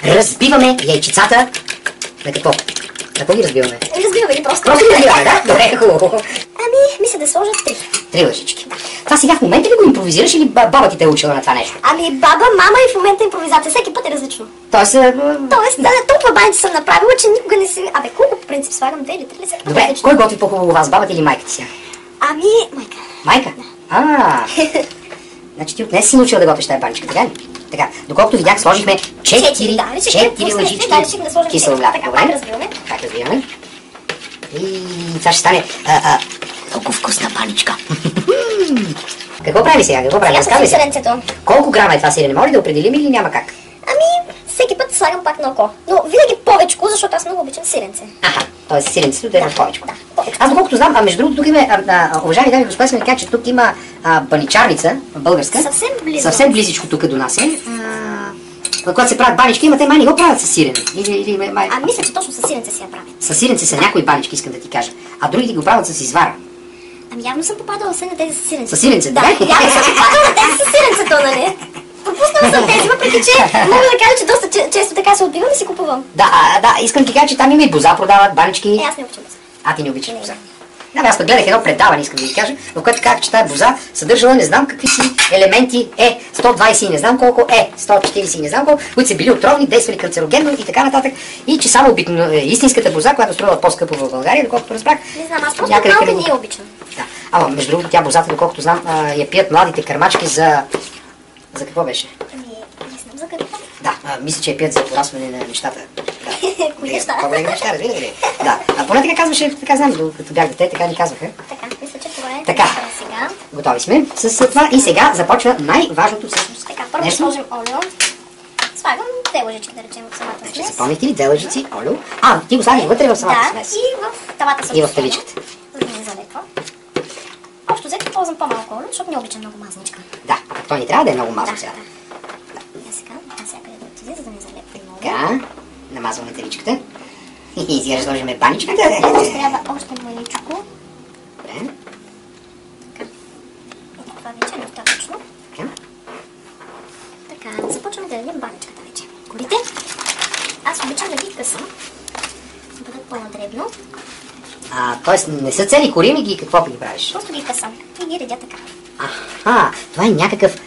Разбиваме яйчицата. На какво? Какво ги разбиваме? Разбиваме ли просто? Просто ги разбиваме, да? Добре, хубаво. Ами, мисля да сложа 3. 3 лъжички. Това сега в момента ли го импровизираш или баба ти те е учила на това нещо? Ами, баба, мама и в момента импровизация. Всеки път е различно. Тоест, толкова баници съм направила, че никога не си... Абе, колко по принцип слагам 2 или 3 ли? Добре, кой готви по-хубаво вас, бабата или майка ти сега? Ами, майка. Майка? Значи ти отнес си научила да готвиш тази баничка, така ли? Така, доколкото видях, сложихме 4 лъжички кисело мляко. Добре? Как разбираме? И това ще стане много вкусна баничка. Какво прави сега? Какво прави? Сега с сиренцето. Колко грама е това сирене? Може да определим или няма как? Ами, всеки път слагам пак на око. Но винаги повечко, защото аз много обичам сиренце. Аха, т.е. сиренцето да е повечко. Да, повечко. Аз доколкото знам, между другото тук има, уважаеми дами и господа, сме че тук има баничарница, българска. Съвсем близичко тук до нас е. Когато се правят банички, те май не го правят с сирене. Мисля, че точно с сиренце си я правят. С сиренце са някои банички, искам да ти кажа. А другите го правят с извара. Ами явно съм попадала все на тези с сиренцето. С сиренцето? Да, явно съм попадала на тези с сиренцето, нали? Пропуснала съм тези, въпреки че мога да кажа, че доста често така се отбивам и си купувам. Да, искам ти кажа, че там има и боза продават, банички. Аз не обичам боза. А, ти не обичаш боза. Да, аз пък гледах едно предаване, искам да ви кажа, в което казах, че тази боза съдържала не знам какви си елементи 120 и не знам колко 140 и не знам колко, които са били отровни, действали канцерогенно и така нататък. И че само истинската боза, която струва по-скъпо в България, доколкото разбрах. Не знам, аз просто малко не я обичам. Да. Ама между другото тя бозата, доколкото знам, я пият младите кърмачки за какво беше? Ами, не знам за какво. Да, мисля, че я пият за порасване на нещата. Кои неща? По-големи неща, разбирате ли? Да, поне така казваше, така знам, като бях дете, така ни казваха. Така, мисля, че това е така. Сега. Готови сме с това и сега започва най-важното всъщност. Така, първо сложим олио. Слагам 2 лъжички, да речем, в самата смес. Ще си помните ли 2 лъжици олио? Ти го слагаш вътре в самата смес. Да, и в тавата също. И в тавичката. За да не залепва. Общо взето ползвам по-малко олио, защото не обичам много мазничка. Да, то ни трябва да е много мазно сега. Сега, навсякъде да отиде, за да не залепва много. Така, намазваме тавичката. И сега разложиме баничката. Трябва още маличко. Добре. Това вече е достатъчно. Така, започваме да ядем баничката вече. Корите, аз обичам да ги късам, да бъдат по-надребно. Тоест не са цели кори, ми ги какво ги правиш? Просто ги късам и ги редя така. Това е някакъв...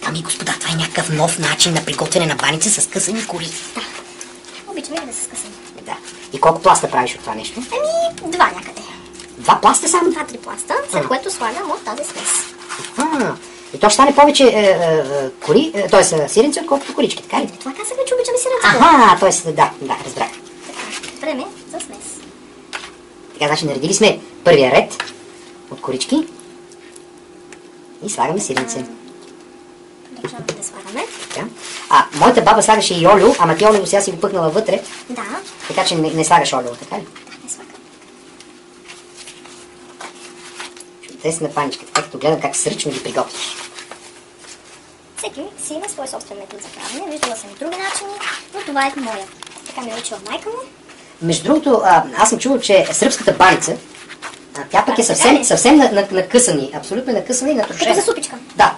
Дами и господа, това е някакъв нов начин на приготвяне на баница с късани кори. Да, обичам и да са скъсани. Да. И колко пласта правиш от това нещо? Ами, 2 някъде. 2 пласта само? 2-3 пласта, след което слагам от тази смес. И то ще стане повече кори, т.е. сиренце, отколкото корички, така ли? Това казах, че обичам и сиренцето. Да, разбрах. Така, време за смес. Така, значи наредили сме първия ред от корички и слагаме сиренце. Продължаваме да слагаме. Така. Моята баба слагаше и олио, ама ти олио сега си го пъхнала вътре. Да. Така че не слагаш олио, така ли? Да, не слагам. Чудесна паничка, така като гледам как сръчно ги приготвиш. Всеки си има свой собствен метод за правене. Виждала съм и други начини, но това е моя. Така ми е учила майка му. Между другото, аз съм чувал, че сръбската баница, тя пък е съвсем накъсани, абсолютно накъсани и натрошени. Като за супичка. Да.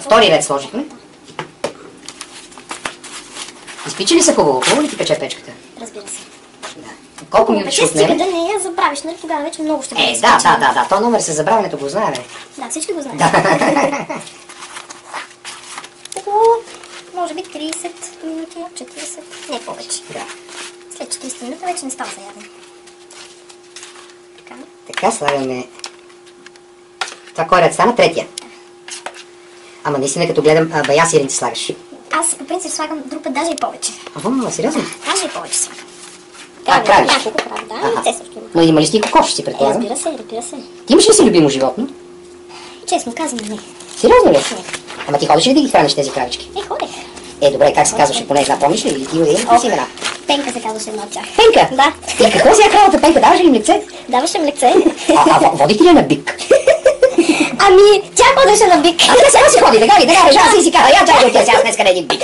Втори ред сложихме. Изпича ли са хубаво? Хубаво ли ти пече печката? Разбира се. Да. Колко минути ще отнеме? Стига да не я забравиш, нали? Тогава вече много ще бъде. Да. То номер с забравянето го знае, бе. Да, всички го знаят. Около, може би 30 минути, 40, не повече. Да. След 40 минути вече не става за ядене. Така, слагаме... Това кой ред стана? Третия. Ама наистина, като гледам, бая сиренци слагаш. Аз по принцип слагам друг път даже и повече. Сериозно? Даже и повече слагам. Правиш? Няколко прави, да. И те също има. Но има ли си и кокош, си предполагам? Разбира се. Ти имаш ли си любимо животно? Честно казвам, не. Сериозно ли? Ама ти ходиш ли да ги храниш тези кравички? Ходех. Добре, как се казваше? Поне една помниш ли? Или ти имаш си имена? Пенка се казваше една от тях. Пенка? Да. И какво си кралата Пенка? Даваш ли им лекце? Даваше им лекце. Водите ли на бик? Ами, тя ходеше на бик. Сега си ходи, така решава си казва, чакай, тя сега днеска на един бик.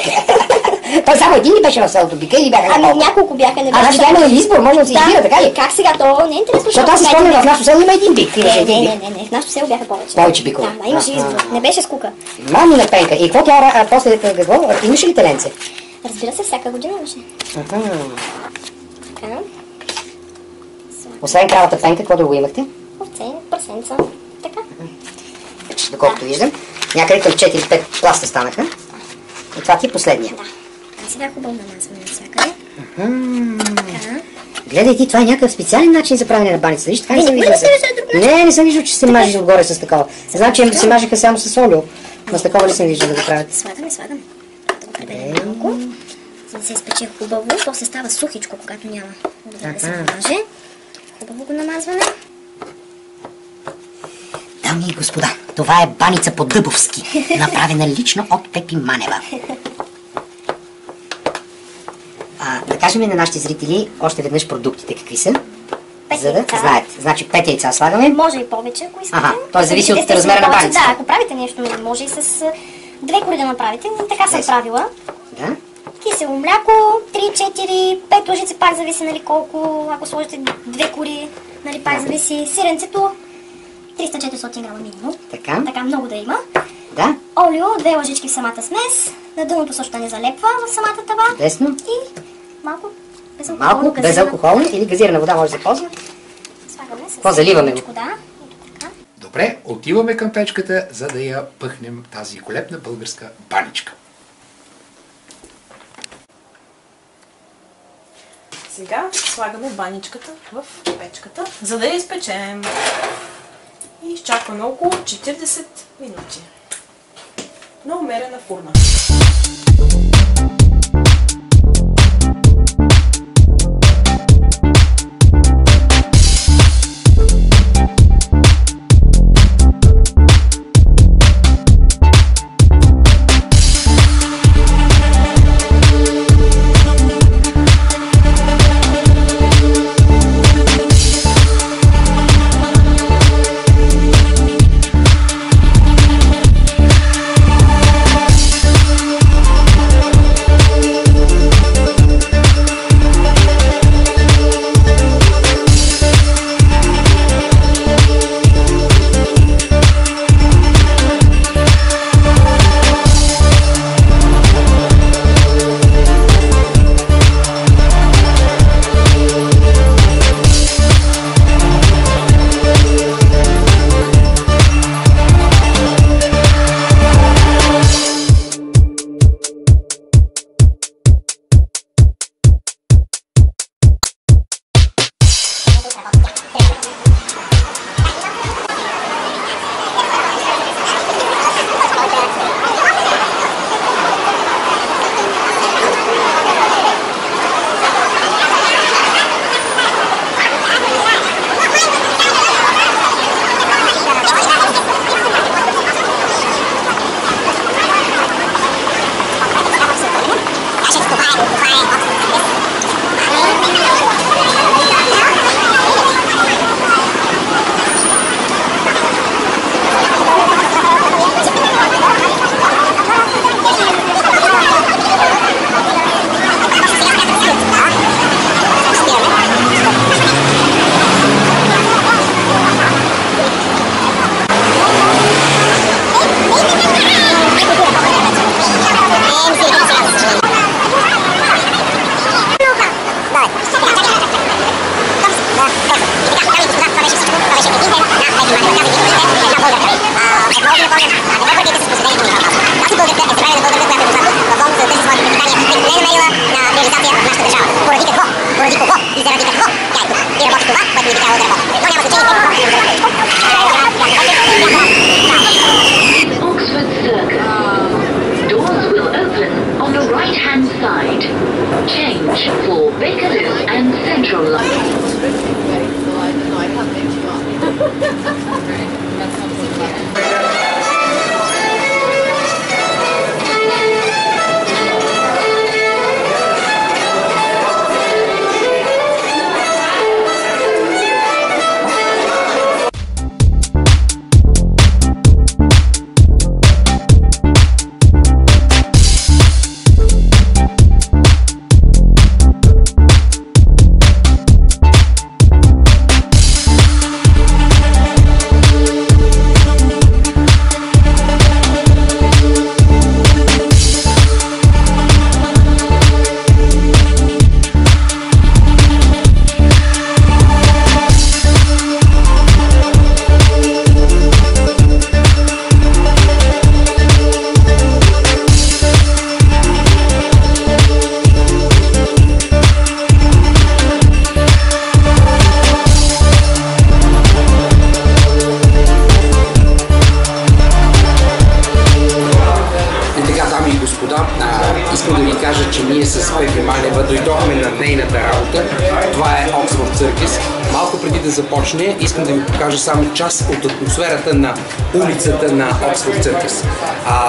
Той само един ли беше в селото бика или бяха няколко? Няколко бяха, не беше. Значи тя има избор, може да си избира, така ли? Как сега? То не е интересно. Защото аз си спомням, в нашото село има един бик. Не, в нашото село бяха повече. Повече бикове. Да, имаше избор. Не беше скука. Мами на Пенка. И какво тя после какво? Имаше ли теленце? Разбира се, всяка година имаше. Така. Освен кравата Пенка, какво друго имахте? Овце, прасенца. Така. Доколкото виждам. Някъде към 4-5 пласта станаха. И това ти е последния. Да. Сега хубаво намазваме навсякъде. Гледай ти, това е някакъв специален начин за правене на баница. Виж, така не съм виждал. Не съм виждал, че се мажеш отгоре с такова. Знам, че се мажеха само с олио. Но с такова ли съм виждал да го правят? Слагам. Да го приберем малко. за да се изпече хубаво. То се става сухичко, когато няма да се намаже. Хубаво го намазваме. Дами и господа, това е баница по Дъбовски, направена лично от Пепи Манева. Да кажем ли на нашите зрители още веднъж продуктите какви са? 5 яйца. Знаете, значи 5 яйца слагаме. Може и повече, ако искате. Т.е. зависи от размера на баницата. Да, ако правите нещо, може и с 2 кори да направите. Така съм правила. Да. Кисело мляко, 3, 4, 5 лъжици, пак зависи нали колко. Ако сложите 2 кори, нали пак зависи. Сиренцето 300-400 грама минимум. Така много да има. Да. Олио, 2 лъжички в самата смес. На дъното също да не залепва в самата тава. Десно. И малко безалкохолно. Малко безалкохолно или газирана вода може да се ползва. Слагаме с по-заливаме го. Да. Добре, отиваме към печката, за да я пъхнем тази колепна българска баничка. Сега слагаме баничката в печката, за да я изпечем. И изчакваме около 40 минути на умерена фурна. с Пепи Манева, дойдохме на нейната работа. Това е Оксфорд Църкис. Малко преди да започне, искам да ви покажа само част от атмосферата на улицата на Оксфорд Църкис.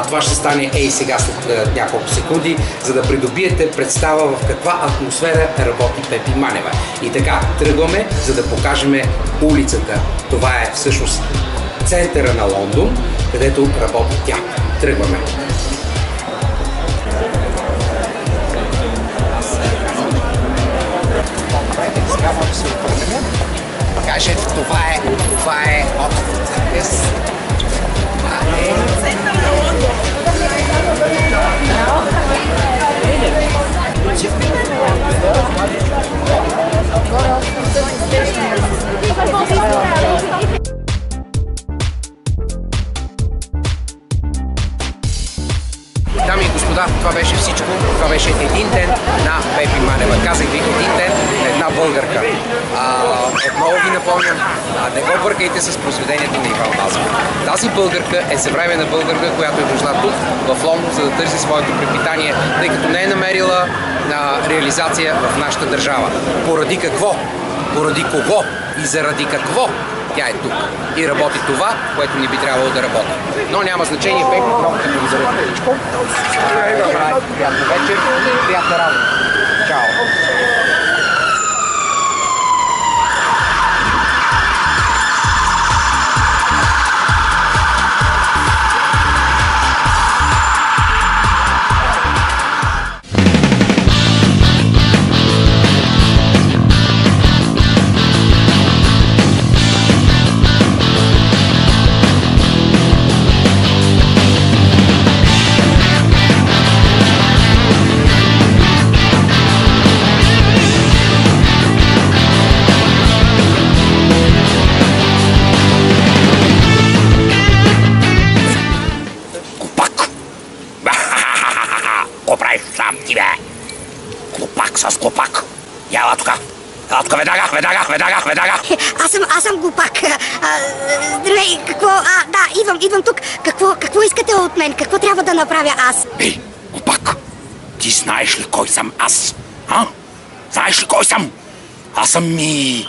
Това ще стане сега след няколко секунди, за да придобиете представа в каква атмосфера работи Пепи Манева. И така, тръгваме, за да покажем улицата. Това е всъщност центъра на Лондон, където работи тя. Тръгваме. Сега може да се обърнем. Кажете, това е Оксфорд Църкис. Това е център на Лондон. Дами и господа, това беше всичко. Това беше един ден на Пепи Манева. Казах ви, един ден на една българка. Отново ви напомням, не го бъркайте с произведението на Иван Вазов. Тази българка е съвременна българка, която е дошла тук в Лондон, за да търси своето препитание, тъй като не е намерила реализация в нашата държава. Поради какво? Поради кого? И заради какво тя е тук и работи това, което ни би трябвало да работи. Но няма значение, Пепи, много те благодаря за всичко. Приятна вечер, приятна работа. Чао! Клопак. Яла тук. Веднага. Аз съм глупак. Здравей, какво? Идвам тук. Какво искате от мен? Какво трябва да направя аз? Глупак, ти знаеш ли кой съм аз? Знаеш ли кой съм? Аз съм Ми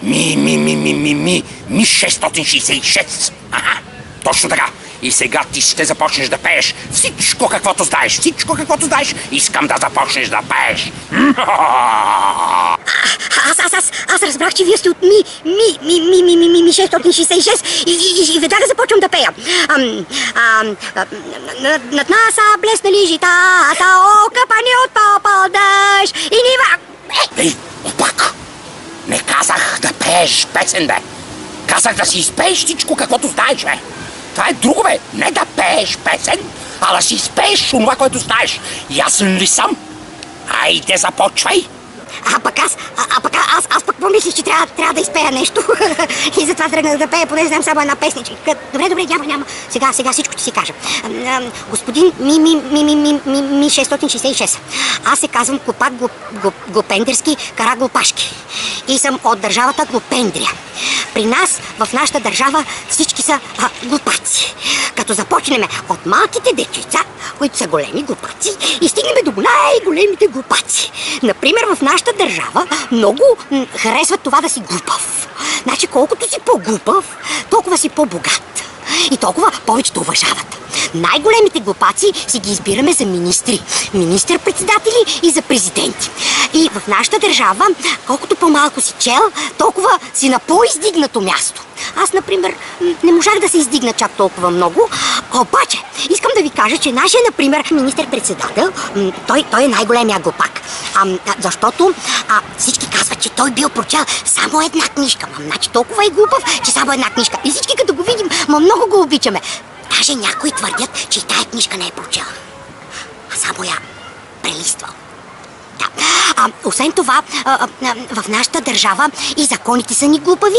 666. Точно така. И сега ти ще започнеш да пееш всичко каквото знаеш. Искам да започнеш да пееш. Аз разбрах, че вие сте от Ми 666 и веднага започвам да пея. Над нас блеснали житата, окъпани от попъл дъжд и нива... Опак! Не казах да пееш песен, бе! Казах да си изпееш всичко каквото знаеш, бе! Това е друго, бе! Не да пееш песен, а да си изпееш това, което знаеш. Ясен ли съм? Айде, започвай! Аз пък помислих, че трябва да изпея нещо. И затова тръгнах да пея, понеже знам само една песничка. Добре, няма. Сега всичко ще си кажа. Господин Ми 666. Аз се казвам Клопак Глопендерски Караглопашки. И съм от държавата Глопендрия. При нас, в нашата държава, всички са глупаци. Като започнем от малките дечица, които са големи глупаци, и стигнем до най-големите глупаци. Например, в нашата държава много харесват това да си глупав. Значи, колкото си по-глупав, толкова си по-богат. И толкова повечето уважават. Най-големите глупаци си ги избираме за министри, министър-председатели и за президенти. И в нашата държава, колкото по-малко си чел, толкова си на по-издигнато място. Аз, например, не можах да се издигна чак толкова много, обаче искам да ви кажа, че нашия, например, министър-председател, той е най-големия глупак. Защото всички казват, че той бил прочел само една книжка. Значи толкова е глупав, че само една книжка. И всички като го видим, много го обичаме. Даже някои твърдят, че и тая книжка не е прочел, а само я прелиствал. Да. Освен това, в нашата държава и законите са ни глупави,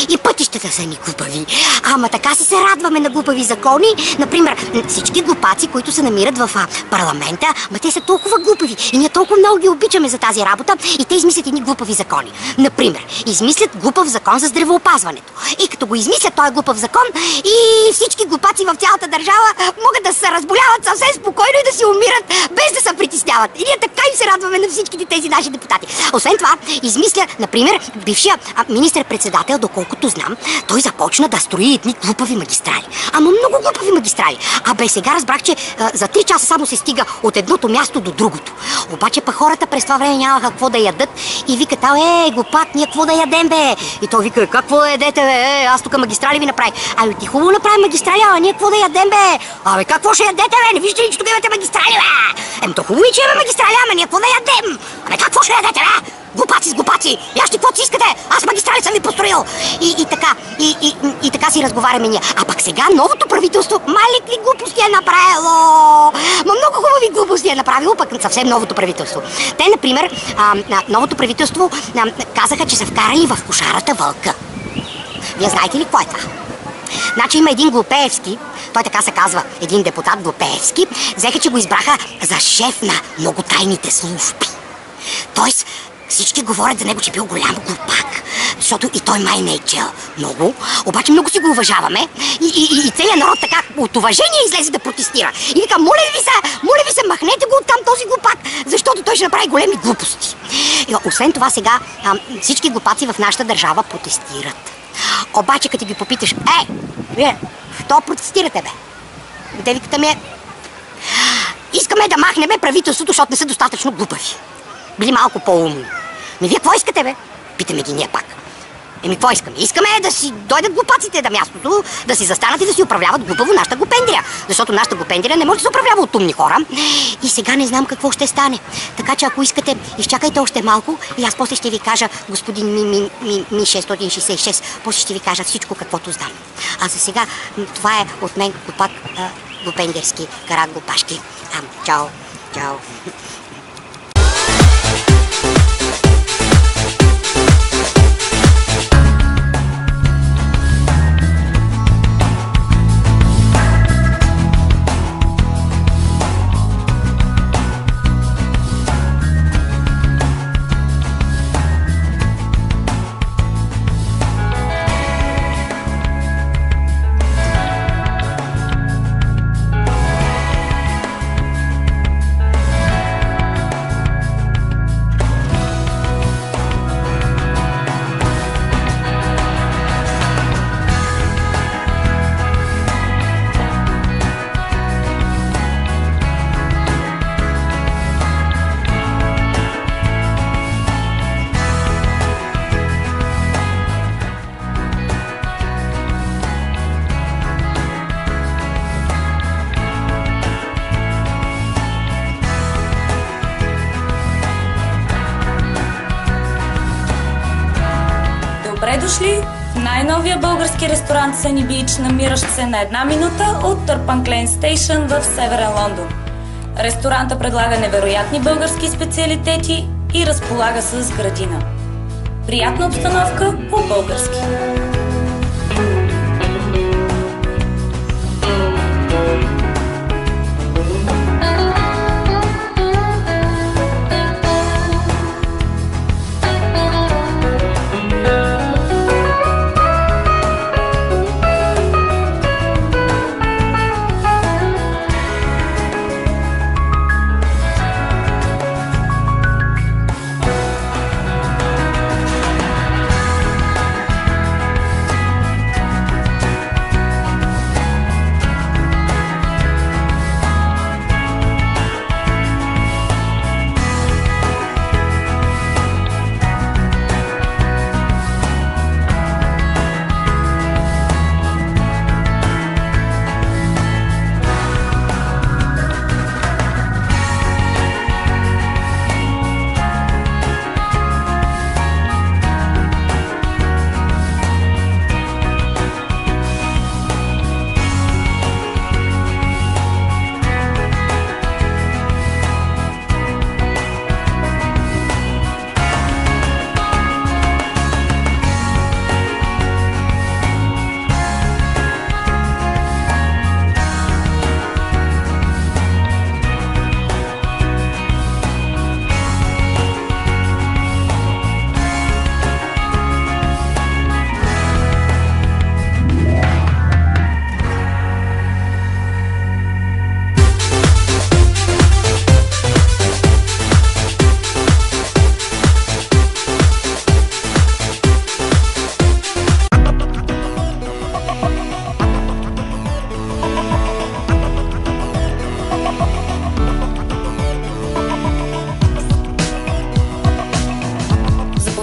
и пътищата са ни глупави. Ама така си се радваме на глупави закони. Например, всички глупаци, които се намират в парламента, те са толкова глупави и ние толкова много ги обичаме за тази работа и те измислят едни глупави закони. Например, измислят глупав закон за здравеопазването. И като го измислят този глупав закон, и всички глупаци в цялата държава могат да се разболяват съвсем спокойно и да си умират, без да се притесняват. И ние така им се радваме на всичките тези наши депутати. Освен това, измисля, например, бившия министър-председател, доколкото знам, той започна да строи едни глупави магистрали. Ама много глупави магистрали. Сега разбрах, че за 3 часа само се стига от едното място до другото. Обаче па хората през това време нямаха какво да ядат и викат: глупак, ние какво да ядем, бе? И той вика: какво да ядете, бе? Аз тук магистрали ви направих. Ти хубаво направи магистрали, ние какво да ядем, бе? Какво ще ядете, бе? Не виждате ли, че тук имате магистрали, бе? То хубаво и че имаме магистрали, ние какво да ядем? Какво ще ядете, бе? Глупаци с глупаци! Яще какво си искате? Аз магистрали съм ви построил! И така си разговаряме ние. Пак сега новото правителство малек ли глупости е направило? Много хубави глупости е направило, пък съвсем новото правителство. Те, например, новото правителство казаха, че са вкарали в кошарата вълка. Вие знаете ли какво е това? Значи има един Глупеевски, той така се казва, един депутат Глупеевски, взеха, че го избраха за шеф на многотайните служби. Тоест, всички говорят за него, че бил голям глупак, защото и той май не е чел много, обаче много си го уважаваме и целият народ така от уважение излезе да протестира. И вика: моля ви се, махнете го оттам този глупак, защото той ще направи големи глупости. Освен това сега всички глупаци в нашата държава протестират. Обаче като ги попиташ: вие, що протестирате, бе? Те виката ми: искаме да махнем правителството, защото не са достатъчно глупави. Били малко по-умни. Вие какво искате, бе? Питаме ги ние пак. Какво искаме? Искаме да си дойдат глупаците на мястото, да си застанат и да си управляват глупаво нашата глупендия. Защото нашата глупендия не може да се управлява от умни хора. И сега не знам какво ще стане. Така че ако искате, изчакайте още малко и аз после ще ви кажа, господин Ми 666, после ще ви кажа всичко каквото знам. А за сега това е от мен глупак глупендерски караглупашки. Чао, чао. Добре дошли в най-новия български ресторант Sunny Beach, намиращ се на 1 минута от Turpan Glen Station в Северен Лондон. Ресторанта предлага невероятни български специалитети и разполага с градина. Приятна обстановка по-български.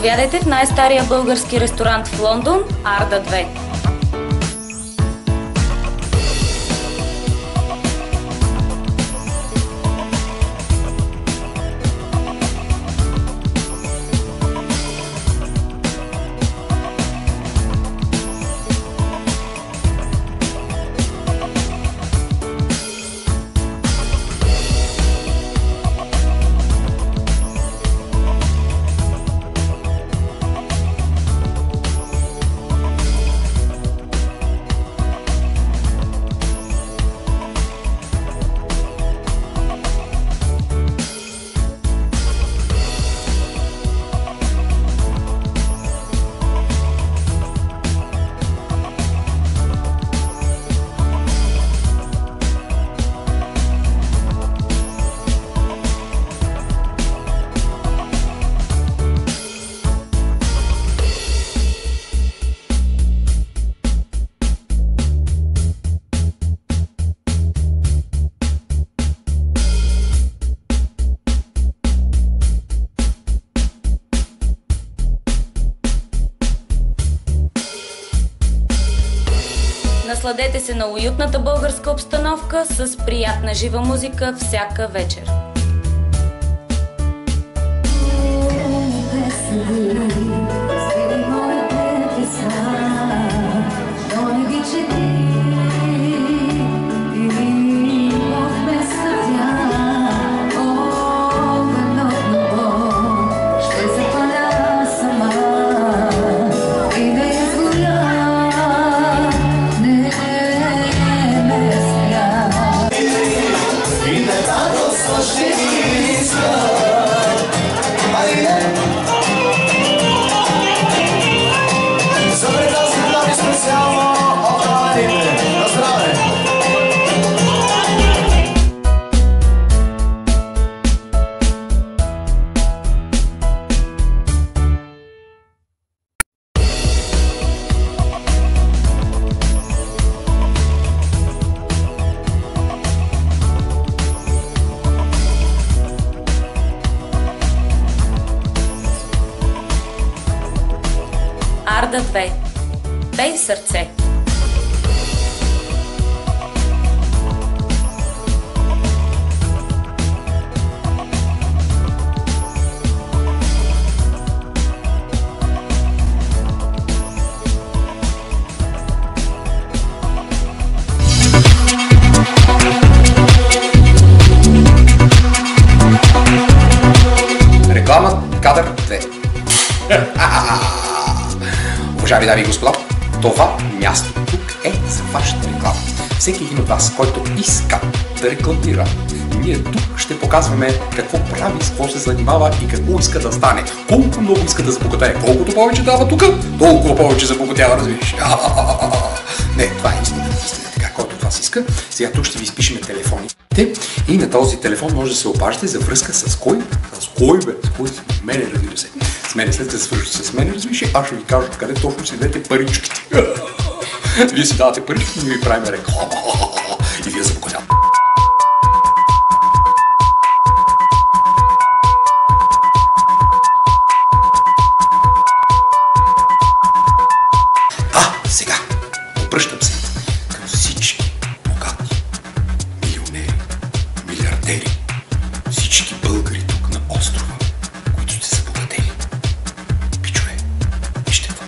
Заповядайте в най-стария български ресторант в Лондон, Арда 2. Насладете се на уютната българска обстановка с приятна жива музика всяка вечер. Арда 2. Пей сърце. Реклама кадър 2. Уважаеми дами и господа, това място тук е за вашата реклама. Всеки един от вас, който иска да рекламира, ние тук ще показваме какво прави, с какво се занимава и какво иска да стане. Колко много иска да забогатее. Колкото повече дава тук, толкова повече забогатява, разбираш. Не, това е истина. Така, който от вас иска. Сега тук ще ви изпишем телефоните и на този телефон може да се обаждате за връзка с кой? С кой, бе? С кой? С мене, разбира се. С мене, след като се свършите с мене, разбираш, аз ще ви кажа къде точно си дадете паричките. Вие си давате парички и ние ви правим реклама. И вие забогатявате. Сега обръщам се към всички богати милионери, милиардери, всички българи тук на острова, които сте забогатели. Пичове, вижте това.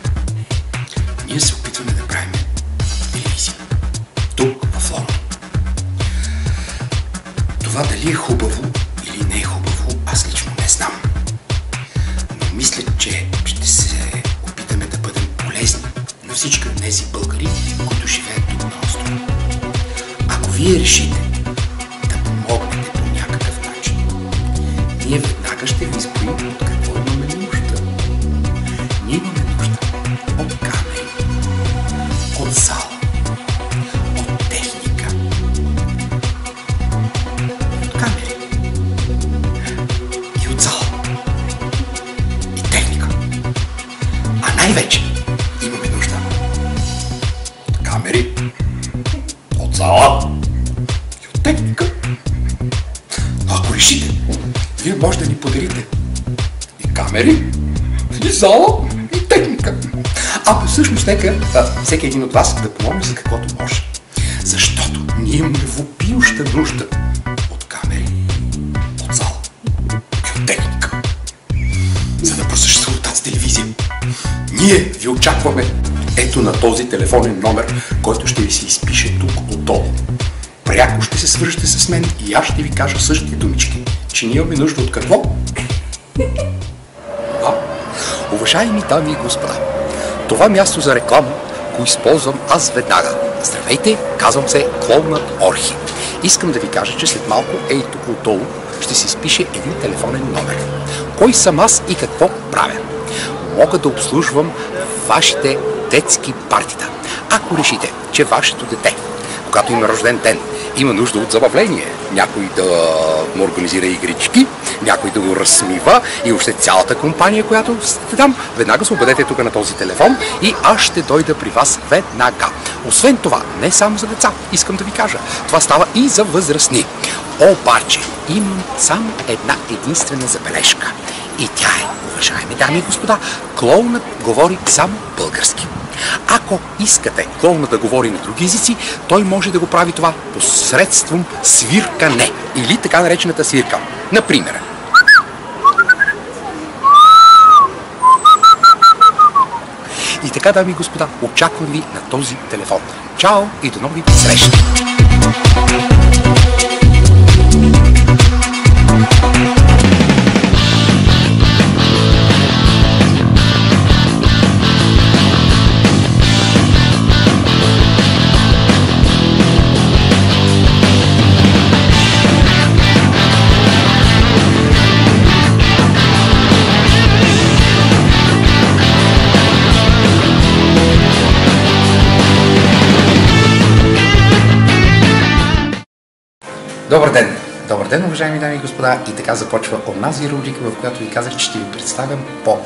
Ние се опитваме да правим телевизия. Тук в Лондон. Това дали е хубаво или не е хубаво, аз лично не знам. Но мисля, че ще се опитаме да бъдем полезни на всички от тези българи, които живеят тук на острова. Ако вие решите да помогнете по някакъв начин, ние веднага ще ви изброим от какво имаме нужда. Ние имаме нужда от камери, от зала, от техника, от камери и от зала и техника. А най-вече имаме нужда от камери, от зала и от техника. Но ако решите, вие може да ни подарите и камери, и зала, и техника. Всъщност нека всеки един от вас да помогне за каквото може. Защото ние имаме вопиюща нужда от камери, от зала и от техника. За да просъществува тази телевизия. Ние ви очакваме ето на този телефонен номер, който ще ви се изпише тук отдолу. Пряко ще се свържете с мен и аз ще ви кажа същите думички, че ние имаме нужда от какво? Уважаеми дами и господа, това място за реклама го използвам аз веднага. Здравейте, казвам се Клоунът Орхи. Искам да ви кажа, че след малко тук отдолу ще се изпише един телефонен номер. Кой съм аз и какво правя? Мога да обслужвам вашите детски партита. Ако решите, че вашето дете, когато има рожден ден, има нужда от забавление, някой да му организира игрички, някой да го разсмива и въобще цялата компания, която сте там, веднага се обадете тук на този телефон и аз ще дойда при вас веднага. Освен това, не само за деца, искам да ви кажа, това става и за възрастни. Обаче, имам само една единствена забележка. И тя е, уважаеми дами и господа, клоунът говори само български. Ако искате клоунът да говори на други езици, той може да го прави това посредством свиркане или така наречената свирка. Например, и така, дами и господа, очаквам ви на този телефон. Чао и до нови срещи! Добър ден! Добър ден, уважаеми дами и господа! И така започва онази рубрика, в която ви казах, че ще ви представям по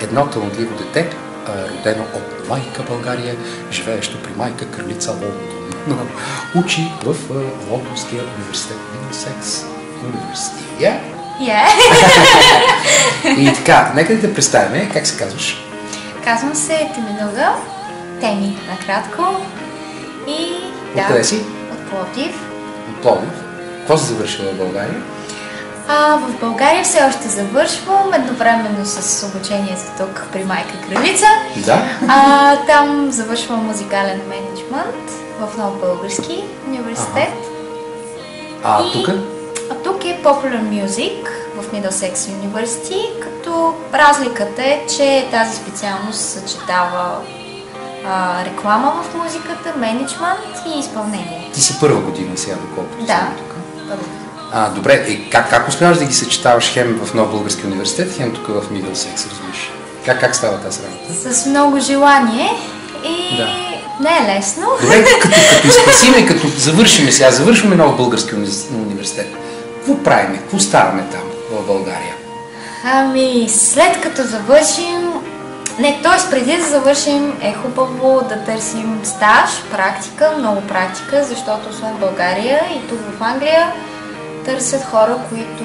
едно талантливо дете, родено от майка България, живеещо при майка кралица Лондон. Учи в Лондонския университет Мидлсекс Университет. И така, нека да те представяме. Как се казваш? Казвам се Теменуда, Теми накратко. И Откъде си? От Пловдив. От Пловдив. Какво си завършила в България? В България все още завършвам, едновременно с обучението тук при майка кралица. Да. Там завършвам музикален мениджмънт в Нов български университет. Тук? Тук е Popular Music в Middlesex University, като разликата е, че тази специалност съчетава реклама в музиката, мениджмънт и изпълнение. Ти си първа година сега, доколкото да, съм тук. Добре, и как успяваш да ги съчетаваш хем в Нов български университет, хем тук в Мидлсекс, разбираш? Как става тази работа? С много желание и не е лесно. Добре, като изпасиме, като завършиме Нов български университет, какво правиме, какво ставаме там в България? След като завършим, т.е. преди да завършим е хубаво да търсим стаж, практика, много практика, защото освен в България и тук в Англия търсят хора, които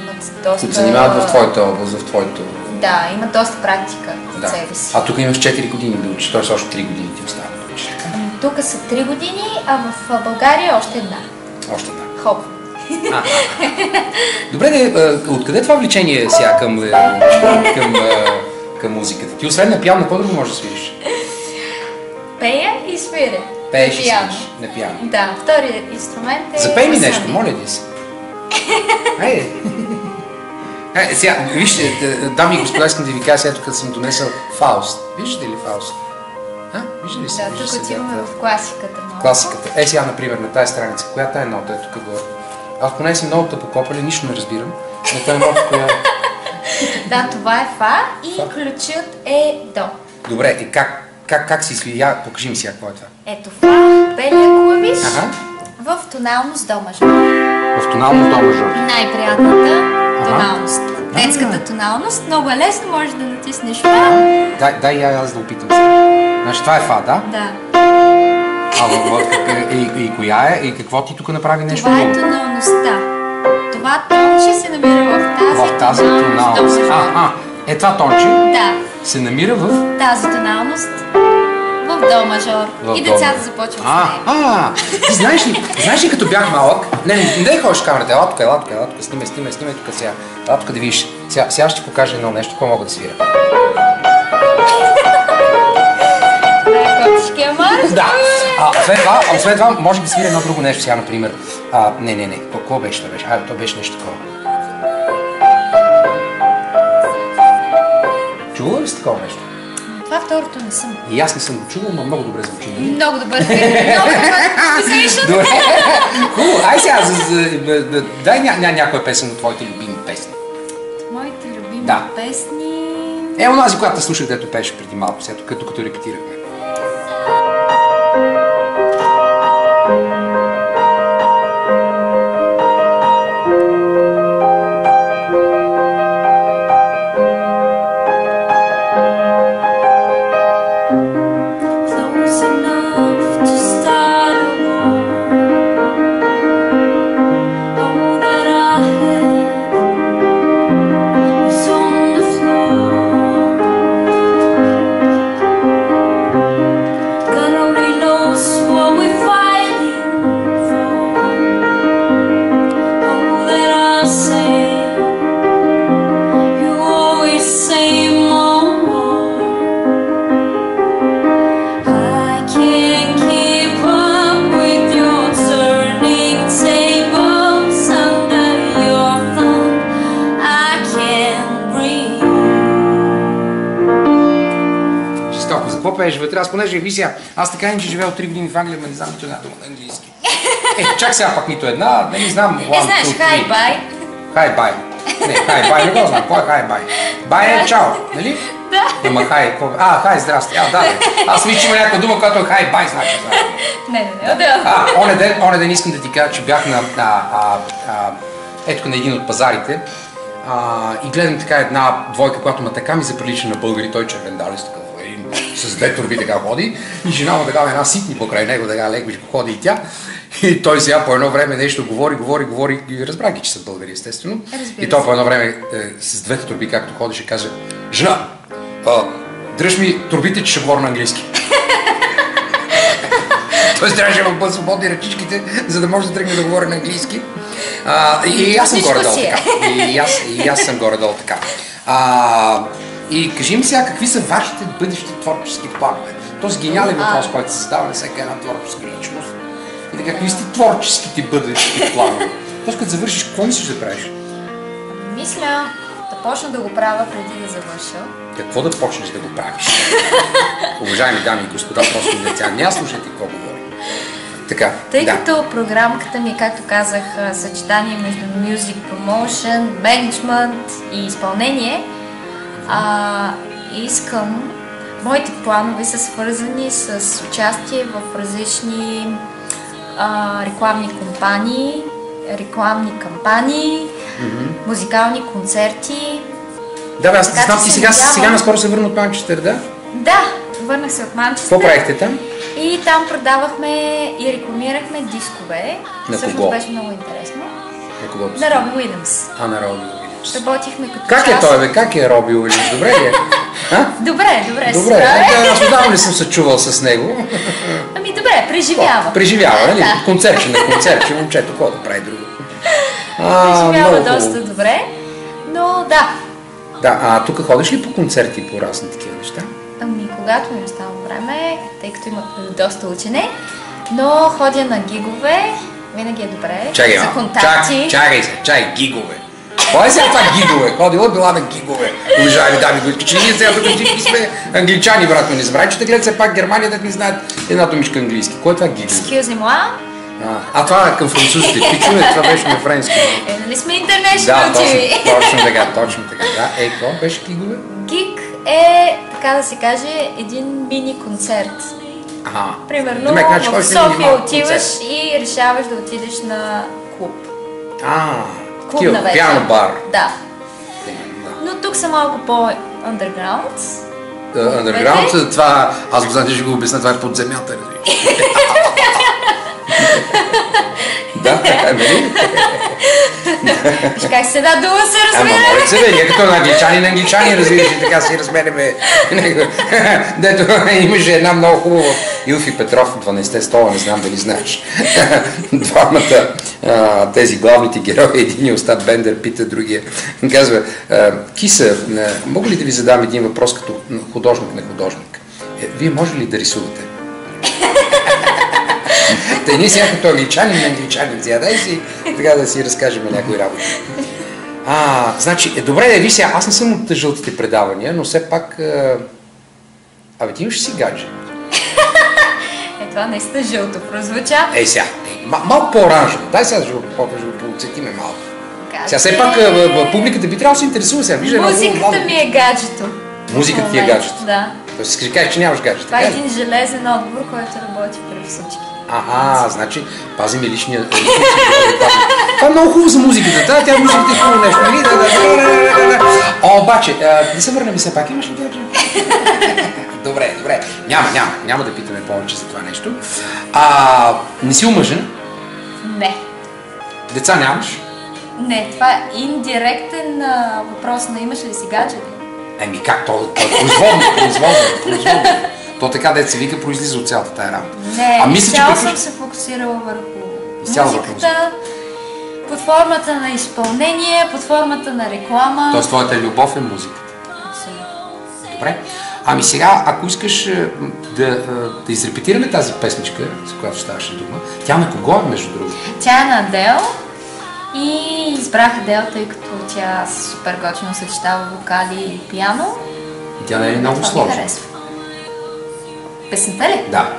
имат доста... Които занимават в твоята област, в твоето... Да, имат доста практика от себе си. Тук имаш 4 години да учиш, т.е. още 3 години ти остава да учиш. Тук са 3 години, а в България още една. Още една. Хоп. Добре, откъде това влечение сега към музиката? Ти освен на пиано, какво друго можеш да свириш? Пея и свиря. Пееш и свириш на пиано? Да, вторият инструмент е... Запей ми нещо, моля ти се. Сега, вижте, дами и господа, искам да ви кажа, сега тук съм донесъл Фауст. Виждате ли Фауст? Вижда ли се? Да, тук отиваме в класиката. Класиката. Сега, например, на тази страница, която е нота, е тук горе. Аз поне съм много покопали, нищо не разбирам. Но това е нота, която... Да, това е Фа и ключът е До. Добре, и как си свиря? Покажи ми сега какво е това. Ето Фа, белия клавиш в тоналност До мажор. В тоналност До мажор. Най-приятната тоналност. Детската тоналност. Много е лесно, можеш да натиснеш Фа. Дай аз да опитам сега. Значи това е Фа, да? Да. И коя е? И какво ти тук направи нещо? Това е тоналността. Това тонче се намира в тази тоналност. това тонче да. се намира в тази тоналност. В до мажор. И децата започват с нея. Ти знаеш ли като бях малък? Не ходиш камерата, елатка, снимай тук сега. Елатка да видиш. Сега ще ти покажа едно нещо, какво мога да свира. Котишкия марш. Да. Освен това, може да свира едно друго нещо сега, например. Не. Какво беше това? То беше нещо такова. Чувала ли си такова нещо? Това второто не съм. И аз не съм го чувал, но много добре звучи. Много добър филм. Добре. Хубаво. Ай сега, дай някоя песен от твоите любими песни. Моите любими песни... Онази, която те слушах, дето пееше преди малко, сега като репетирахме. Аз понеже вися, аз така иначе живея от 3 години в Англия, но не знам нито една дума на английски. Чак сега пак нито една, не знам. Знаеш, хай-бай. Хай-бай. Не, хай-бай, не го знам. Кой е хай-бай? Бай е чао, нали? Да. Ама хай, хай, здрасти. Да. Аз мисля, че има някаква дума, която е хай-бай, значи. Не. Оня ден искам да ти кажа, че бях на един от пазарите и гледам така една двойка, която така ми заприлича на българи, той червендалист, с две турби така ходи и жена му така една ситни покрай него, така леко ходи и тя. И той сега по едно време нещо говори и разбра ги, че са българи, естествено. И той по едно време с двете турби, както ходеше, каза: жена, дръж ми турбите, че ще говоря на английски. Той трябваше да бъдат свободни ръчичките, за да може да тръгне да говори на английски. И аз съм горе-долу така. И аз съм горе-долу така. И кажи ми сега, какви са вашите бъдещи творчески планове? Този гениален въпрос, който се задава на всяка една творческа личност. И така, какви са творческите бъдещи планове? Тоест, като завършиш, какво мислиш да правиш? Мисля да почна да го правя преди да завърша. Какво да почнеш да го правиш? Уважаеми дами и господа, просто не слушайте какво говорим. Така, тъй като програмката ми, както казах, съчетание между music promotion, management и изпълнение, искам, моите планове са свързани с участие в различни рекламни кампании, музикални концерти. Да, аз знам, ти сега наскоро се върна от Манчестър, да? Да, върнах се от Манчестър. Какво правихте там? И там продавахме и рекламирахме дискове. На също кого? Беше много интересно. На кого? На Роби Уилямс. На Роби Уилямс. Работихме като Как е той, бе? Как е Роби Уилямс? Добре ли е? Добре. Аз отдавна не съм се чувал с него. Ами добре, преживява. Преживява, нали? Концерт, момчето, какво да прави друго? Преживява доста добре, но да. Да, тук ходиш ли по концерти по разни такива неща? Ами, когато ми остава време, тъй като има доста учене, но ходя на гигове, винаги е добре. За контакти. Чакай, гигове. Кой е сега това гигове? Ходила била на гигове. Уважаеми дами, че ние сега тук всички сме англичани, брат ми, не забравяй, че те гледат все пак Германия, да не знаят една думичка английски. Кой е това гигове? Excuse-moi. Това е към французите. Пичове, това беше на френски. Нали сме International TV? Да, точно така. Да, какво беше гигове? Гиг е, така да се каже, един мини концерт. Примерно в София отиваш и решаваш да отидеш на клуб. Клуб на вечер. Пиано бар. Да. Но тук са малко по-underground. Underground, това, аз го знам, че ще го обясня, това е под земята. Да, нали? Виж как с една дума се разменяме. Ама моля се, бе, ние като на англичани, разбираш, и така си разменяме. Дето имаше една много хубава Илфи Петров, 12-те стола, не знам дали знаеш. Двамата, тези главните герои, един Остап Бендер пита другия. Казва, Киса, мога ли да ви задам един въпрос като художник на художник? Вие може ли да рисувате? Те ние сега като англичанин, дай си, така да си разкажем някои работи. Значи, добре, виж сега, аз не съм от жълтите предавания, но все пак... Абе, ти имаш си гадже. Това наистина жълто прозвуча. Сега, малко по-оранжево. Дай сега да го подсетиме малко. Сега все пак публиката би трябвало да се интересува сега. Музиката ми е гаджето. Музиката ти е гаджето? Да. Тоест си кажеш, че нямаш гаджето. Това е един железен отбор, който работи при всички. Значи, пазим и личния... Това е много хубаво за музиката. Тя музиката е хубаво нещо. Обаче, да се върнем все пак. Имаш ли гадже? Добре. Няма да питаме повече за това нещо. Не си омъжен? Не. Деца нямаш? Не, това е индиректен въпрос на имаш ли си гадже? Как? То е производно. То така, дето се вика, произлиза от цялата тая работа. Не, изцяло съм се фокусирала върху музиката, под формата на изпълнение, под формата на реклама. Тоест твоята любов е музиката. Абсолютно. Добре. Сега, ако искаш да изрепетираме тази песничка, за която ставаше дума, тя на кого е, между другото? Тя е на Адел и избрах Адел, тъй като тя супер готино съчетава вокали и пиано. И тя не е много сложна. Песента ли? Да.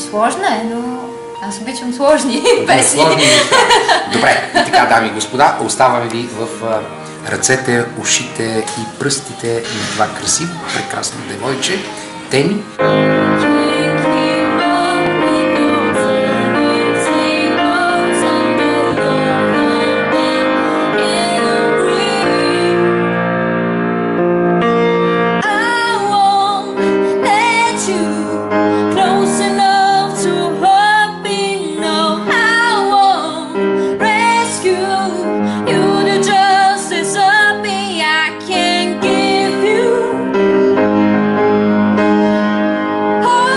Сложна е, но аз обичам сложни песни. Добре, и така, дами и господа, оставаме ви в ръцете, ушите и пръстите на това красиво, прекрасно девойче. Теми. Oh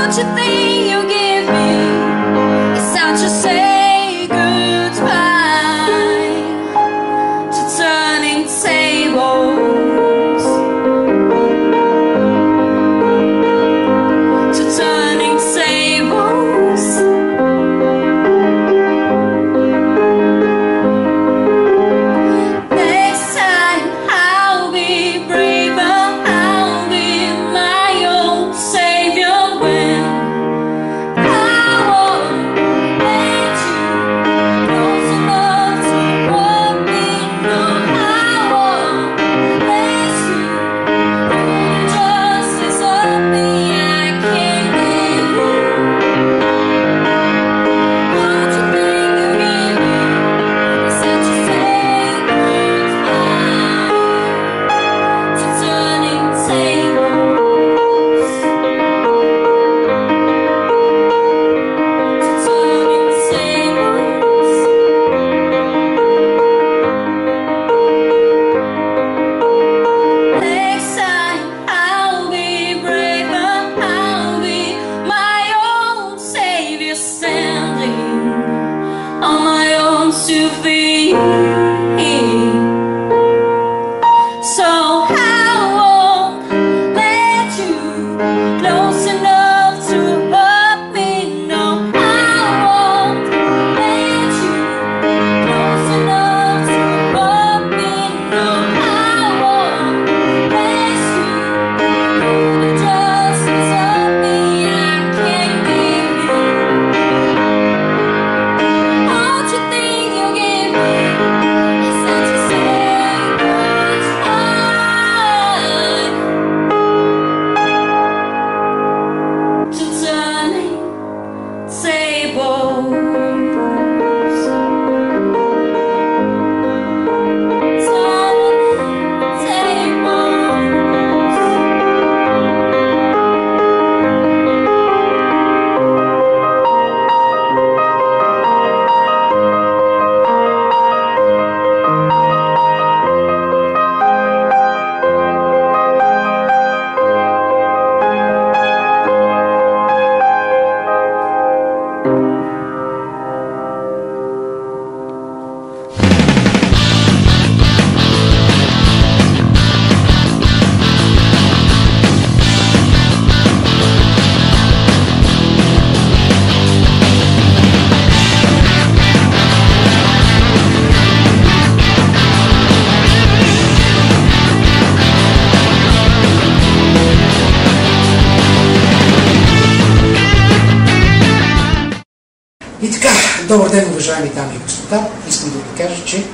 Добър ден, уважаеми дами и господа. Искам да ви кажа, че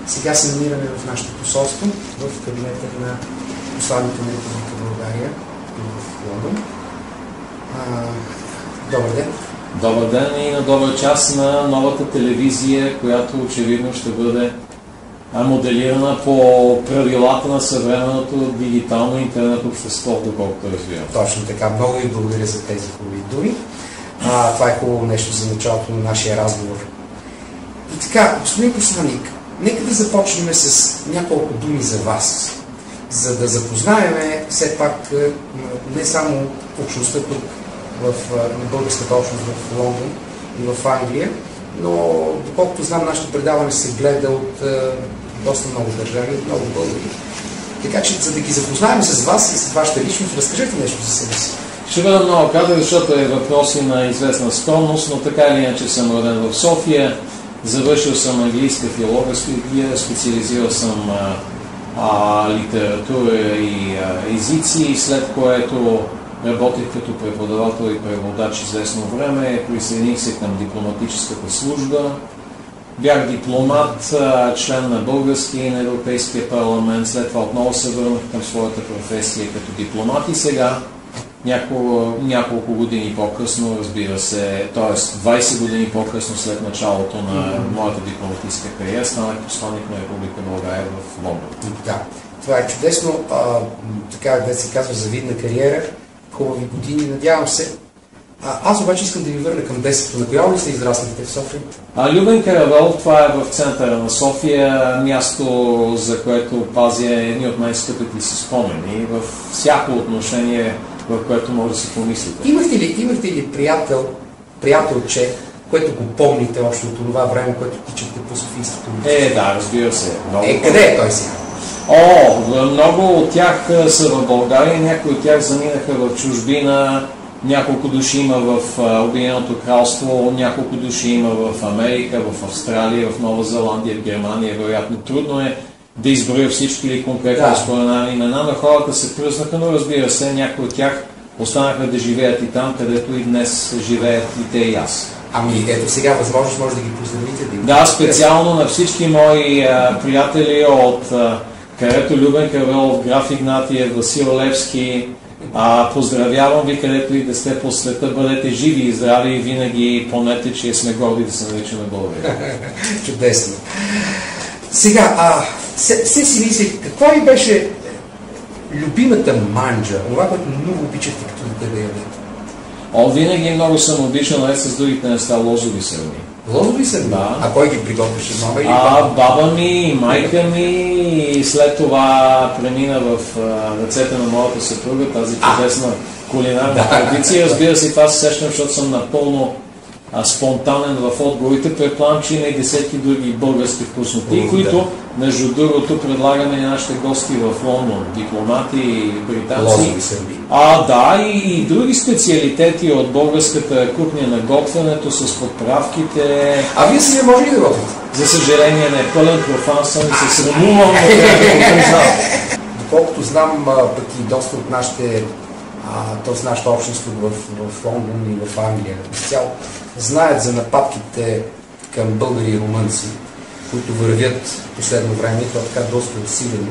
сега се намираме в нашето посолство, в кабинета на посланника на Република България в Лондон. Добър ден. Добър ден и на добър час на новата телевизия, която очевидно ще бъде моделирана по правилата на съвременното дигитално интернет общество, доколкото разбирам. Точно така. Много ви благодаря за тези хубави думи. Това е хубаво нещо за началото на нашия разговор. И така, господин посланник, нека да започнем с няколко думи за вас, за да запознаем все пак не само общността тук, в българската общност в Лондон и в Англия, но доколкото знам, нашето предаване се гледа от доста много държави, от много българи. Така че, за да ги запознаем с вас и с вашата личност, разкажете нещо за себе си. Ще бъда много кратък, защото е въпроси на известна скромност, но така или иначе съм роден в София, завършил съм английска филология, специализирал съм литература и езици, след което работих като преподавател и преводач известно време, присъединих се към дипломатическата служба, бях дипломат, член на българския и на Европейския парламент, след това отново се върнах към своята професия като дипломат и сега, няколко години по-късно, разбира се, т.е. 20 години по-късно след началото на моята дипломатическа кариера, станах посланник на Република България в Лондон. Да, това е чудесно, така да се казва завидна кариера, хубави години, надявам се. Аз обаче искам да ви върна към детството. На коя улица израснахте в София? Любен Каравелов, това е в центъра на София, място, за което пазя едни от най-скъпите си спомени във всяко отношение, в което може да си помислите. Имахте ли приятелче, което го помните още от това време, което тичахте по Софийското улица? Да, разбира се. Къде е той сега? Много от тях са в България, някои от тях заминаха в чужбина, няколко души има в Обединеното кралство, няколко души има в Америка, в Австралия, в Нова Зеландия, в Германия. Вероятно трудно е да изброя всички или конкретно споменани имена, но хората се пръснаха, но разбира се, някои от тях останаха да живеят и там, където и днес живеят и те и аз. Ето сега възможност може да ги поздравите. Да, специално на всички мои приятели от Карето, Любен Каравелов, Граф Игнатиев, Васил Левски. Поздравявам ви, където и да сте по света, бъдете живи и здрави и винаги помнете, че сме горди да се наричаме България. Чудесно. Сега, се си мисли, каква ви беше любимата манджа, това, което много обичате като дете да ядете? Винаги много съм обичал, наред с другите неща, лозови сърни. Лозови сърни? Да. А кой ги приготвяше, мама или баба? Баба ми, майка ми, и след това премина в ръцете на моята съпруга, тази чудесна кулинарна традиция. Разбира се, това се сещам, защото съм напълно спонтанен в отговорите. Предполагам, че има и десетки други български вкусноти, които, между другото, предлагаме на нашите гости в Лондон, дипломати и британци. И други специалитети от българската кухня на готвенето с подправките. Вие си може ли да готвите? За съжаление не е пълен профан, съм и се срамувам да го признавам. Доколкото знам, пък и доста от нашите т.е. нашата общност в Лондон и в Англия изцяло знаят за нападките към българи и румънци, които вървят последно време, това така доста усилено.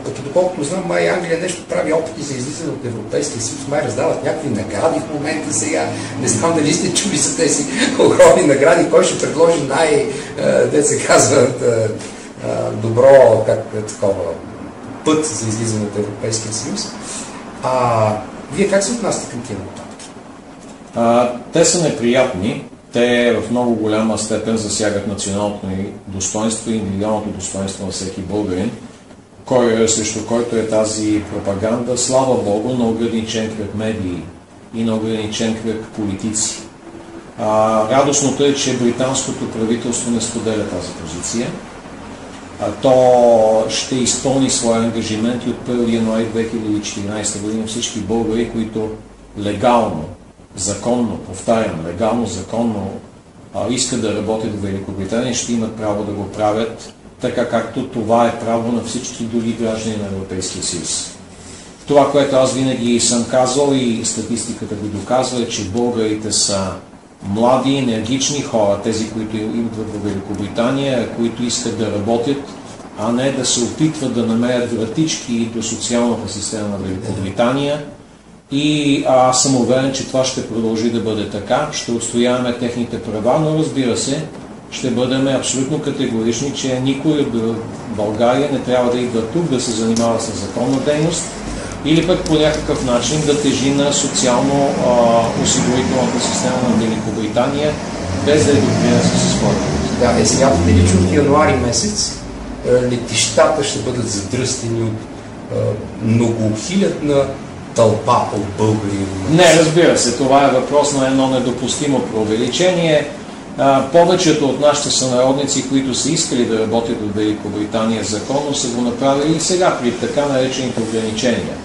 Като доколкото знам, май Англия нещо прави опити за излизане от Европейския съюз, май раздават някакви награди в момента сега. Не знам дали сте чули за тези огромни награди, кой ще предложи добро път за излизане от Европейския съюз. Вие как се отнасяте към тия нападки? Те са неприятни. Те в много голяма степен засягат националното ни достоинство и индивидуалното достоинство на всеки българин, срещу който е тази пропаганда, слава Богу, на ограничен кръг медии и на ограничен кръг политици. Радостното е, че британското правителство не споделя тази позиция. То ще изпълни своя ангажимент и от 1 януари 2014 година всички българи, които легално, законно, повтарям, легално, законно искат да работят в Великобритания, ще имат право да го правят, така както това е право на всички други граждани на Европейския съюз. Това, което аз винаги съм казал и статистиката го доказва, е, че българите са млади, енергични хора, тези, които идват в Великобритания, които искат да работят, а не да се опитват да намерят вратички до социалната система на Великобритания. И аз съм уверен, че това ще продължи да бъде така. Ще отстояваме техните права, но разбира се, ще бъдем абсолютно категорични, че никой от България не трябва да идва тук да се занимава с законна дейност или пък по някакъв начин да тежи на социално-осигурителната система на Великобритания, без да е допринася със своята. Да, сега прилично в януари месец летищата ще бъдат задръстени от многохилядна тълпа от българи. Не, разбира се, това е въпрос на едно недопустимо преувеличение. Повечето от нашите сънародници, които са искали да работят в Великобритания законно, са го направили и сега при така наречените ограничения.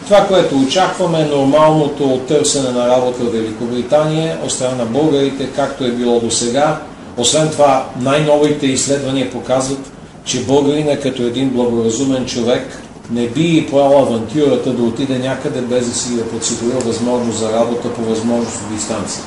Това, което очакваме, е нормалното търсене на работа в Великобритания от страна на българите, както е било до сега. Освен това, най-новите изследвания показват, че българинът като един благоразумен човек не би поел авантюрата да отиде някъде без да си е подсигурил възможност за работа по възможност от дистанция.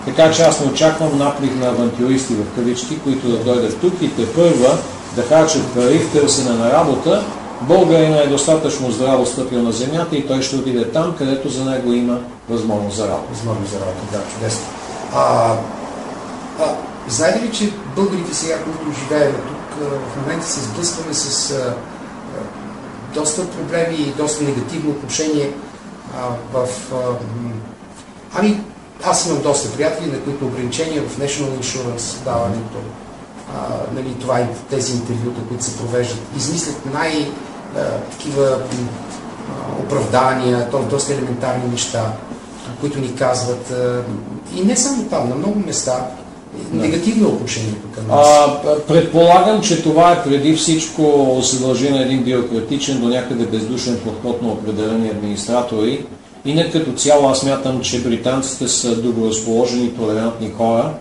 Така че аз не очаквам наплив на авантюристи в кавички, които да дойдат тук и тепърва да харчат пари в търсене на работа. Българинът е достатъчно здраво стъпил на земята и той ще отиде там, където за него има възможност за работа. Възможност за работа, да, чудесно. Знаете ли, че българите сега, които живеем тук, в момента се сблъскваме с доста проблеми и доста негативно отношение аз имам доста приятели, на които ограничения в National Insurance даването, това и тези интервюта, които се провеждат, измислят такива оправдания, доста елементарни неща, които ни казват. И не само там, на много места негативно отношението към нас. Предполагам, че това е преди всичко се дължи на един бюрократичен, до някъде бездушен подход на определени администратори. Инак като цяло аз смятам, че британците са доброразположени и толерантни хора.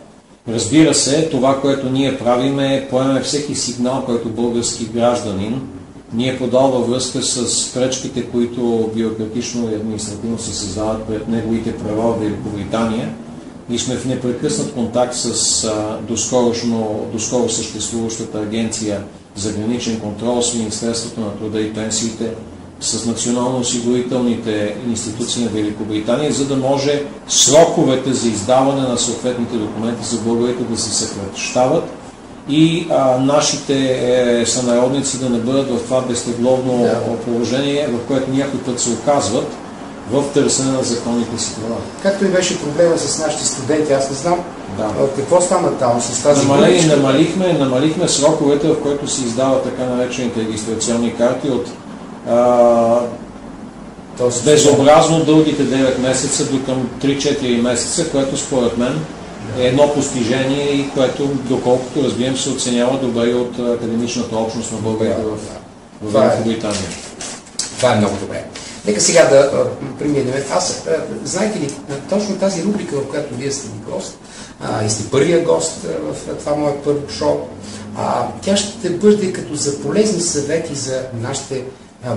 Разбира се, това, което ние правим е поемаме всеки сигнал, който български гражданин ни е подал във връзка с пречките, които бюрократично и административно се създават пред неговите права в Великобритания. И сме в непрекъснат контакт с доскоро съществуващата агенция за граничен контрол с Министерството на труда и пенсиите, с национално-осигурителните институции на Великобритания, за да може сроковете за издаване на съответните документи за българите да се съкращават и нашите сънародници да не бъдат в това безтегловно положение, в което някой път се оказват в търсене на законните си права. Както и беше проблема с нашите студенти, аз не знам какво стана там с тази намалихме сроковете, в който се издават така наречените регистрационни карти от безобразно дългите 9 месеца до към 3-4 месеца, което според мен е едно постижение и което, доколкото разбирам, се оценява добре от академичната общност на българите в Великобритания. Това е много добре. Нека сега да преминем. Знаете ли, точно тази рубрика, в която вие сте гост, и сте първия гост в това мое първо шоу, тя ще бъде като за полезни съвети за нашите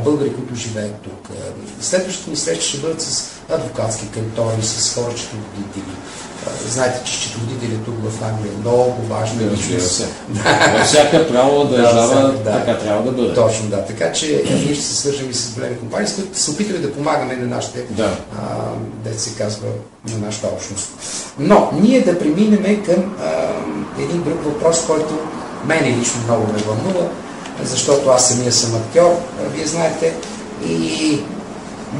българи, които живеят тук. Следващите ни срещи ще бъдат с адвокатски кантори, с хора, счетоводители. Знаете, че счетоводители тук в Англия е много важна личност. Във всяка правова държава така трябва да бъде. Точно, да. Така че ние ще се свържем и с големи компании, с които се опитаме да помагаме на нашите, дето се казва, на нашата общност. Но ние да преминем към един друг въпрос, който мене лично много ме вълнува, защото аз самия съм актьор, вие знаете, и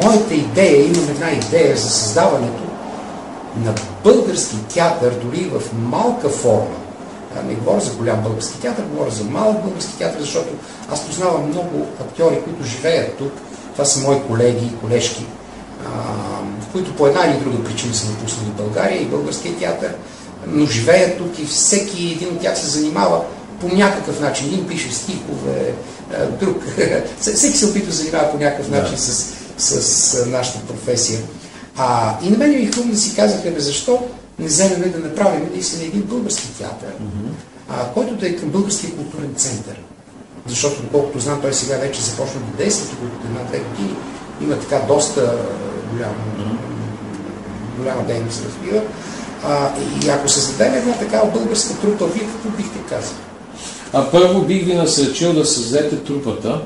моята идея, имам една идея за създаването на български театър, дори в малка форма. Не говоря за голям български театър, говоря за малък български театър, защото аз познавам много актьори, които живеят тук. Това са мои колеги и колежки, които по една или друга причина са напуснали България и българския театър, но живеят тук и всеки един от тях се занимава по някакъв начин. Един пише стихове, друг. Всеки се опитва да занимава по някакъв начин с нашата професия. И на мен ми хубаво да си казаха, защо не вземем да направим наистина един български театър, който да е към българския културен център. Защото, доколкото знам, той сега вече започна да действа тук от 1-2 години. Има така доста голяма дейност се развива. И ако създадем една такава българска трупа, вие какво бихте казали? Първо бих ви насърчил да създадете трупата,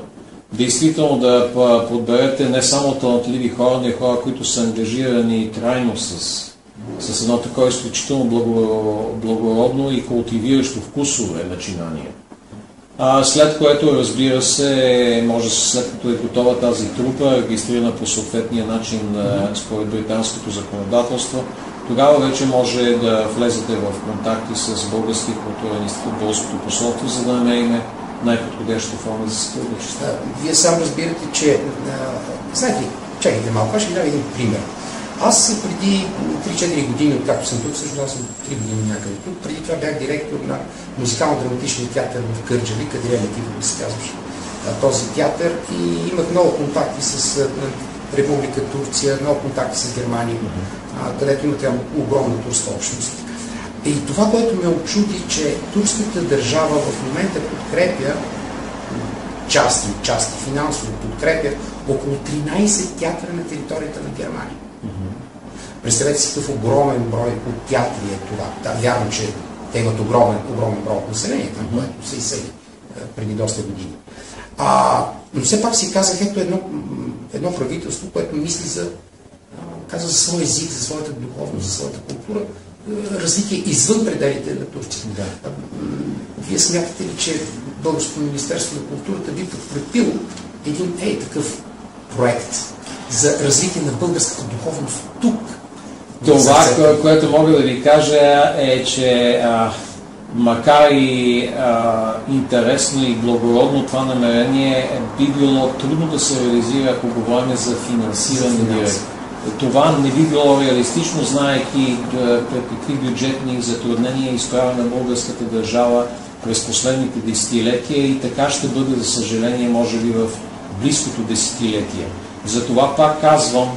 действително да подберете не само талантливи хора, но и хора, които са ангажирани трайно с едно такова изключително благородно и култивиращо вкусове начинание. След което, разбира се, може след като е готова тази трупа, регистрирана по съответния начин според британското законодателство, тогава вече може да влезете в контакти с Българския културен институт, Българското посолство, за да намерим най-подходяща форма за сътрудничество. Вие сам разбирате, че... Знаете ли, чакайте малко, аз ще ви дам един пример. Аз преди 3-4 години, откакто съм тук, всъщност аз съм 3 години някъде тук, преди това бях директор на музикално-драматичния театър в Кърджали, къде е Летивно се казваше този театър, и имах много контакти с Република Турция, много контакти с Германия, където има огромна турска общност. И това, което ме очуди, че турската държава в момента подкрепя части финансово подкрепя около 13 театъра на територията на Германия. Представете си какъв огромен брой от театри е това. Да, вярно, че те имат огромен брой от население, там, което се изсели преди доста години. Но все пак си казах, ето едно правителство, което мисли за своя език, за своята духовност, за своята култура, развитие извън пределите на Турция. Вие смятате ли, че Българското министерство на културата би подкрепило един такъв проект за развитие на българската духовност тук? Това, което мога да ви кажа, е, че макар и интересно и благородно това намерение, би било трудно да се реализира, ако говорим за финансиране директно. Това не би било реалистично, знаейки пред какви бюджетни затруднения изправя на българската държава през последните десетилетия, и така ще бъде, за съжаление, може би в близкото десетилетие. Затова пак казвам,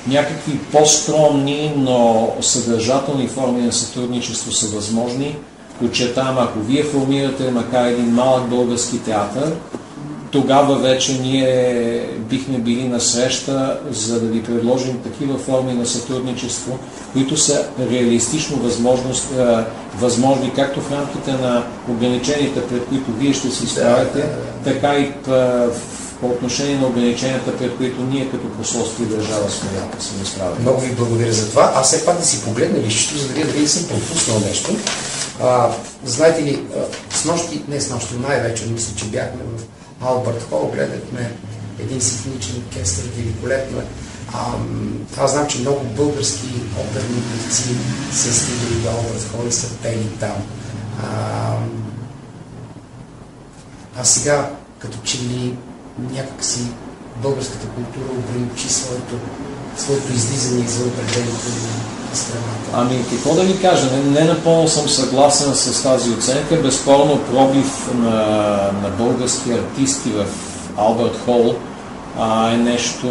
някакви по-скромни, но съдържателни форми на сътрудничество са възможни. Подчертавам, ако вие формирате макар един малък български театър, тогава вече ние бихме били на среща, за да ви предложим такива форми на сътрудничество, които са реалистично възможни както в рамките на ограниченията, пред които вие ще се изправяте, така и по отношение на ограниченията, пред които ние като посолство и държава сме изправени. Много ви благодаря за това. Аз все пак да си погледна лището, за да видя дали съм пропуснал нещо. Знаете ли, най-вече мисля, че бяхме в Албърт Хол, гледахме един симфоничен оркестър, великолепно. Аз знам, че много български оперни певци са стигали до Албърт Хол и са пели там. А сега, като че ли някакси българската култура ограничи своето излизане извън пределите на страната. Какво да ви кажа, не напълно съм съгласен с тази оценка. Безспорно пробив на български артисти в Албърт Хол е нещо,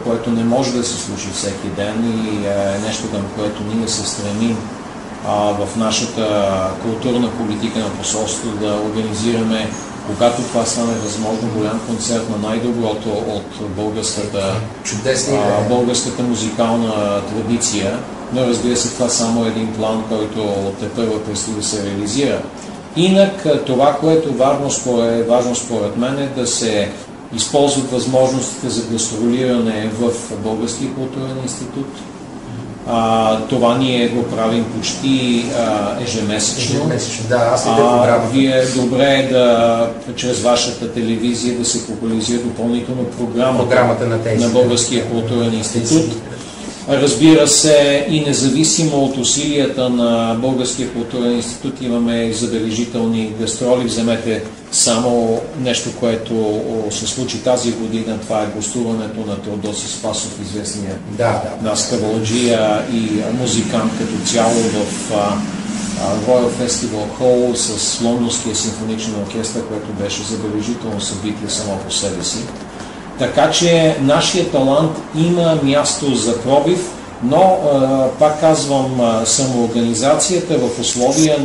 което не може да се случи всеки ден, и е нещо, към което ние се стремим в нашата културна политика на посолство да организираме, когато това стане възможно, голям концерт на най-доброто от българската музикална традиция. Но разбира се, това само един план, който тепърва предстои да се реализира. Инак, това, което е важно според мен, е да се използват възможностите за гастролиране в Българския културен институт. Това ние го правим почти ежемесечно. Вие добре чрез вашата телевизия да се популяризира допълнително програмата на Българския културен институт. Разбира се, и независимо от усилията на Българския културен институт, имаме забележителни гастроли. Вземете само нещо, което се случи тази година. Това е гостуването на Теодоси Спасов, известния нас каваладжия и музикант като цяло в Royal Festival Hall с Лондонския симфоничен оркестър, което беше забележително събитие само по себе си. Така че нашия талант има място за пробив, но пак казвам, самоорганизацията в условия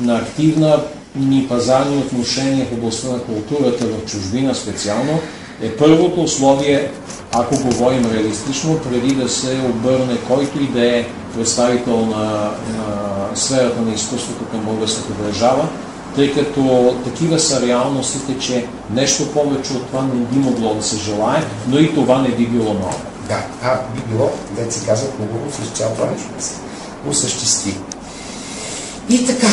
на активни пазарни отношения в областта на културата в чужбина специално е първото условие, ако говорим реалистично, преди да се обърне който и да е представител на сферата на изкуството към българската държава, тъй като такива са реалностите, че нещо повече от това не би могло да се желае, но и това не би било много. Да, би било, дето се казва, хубаво с цяло това нещо да се осъществи. И така,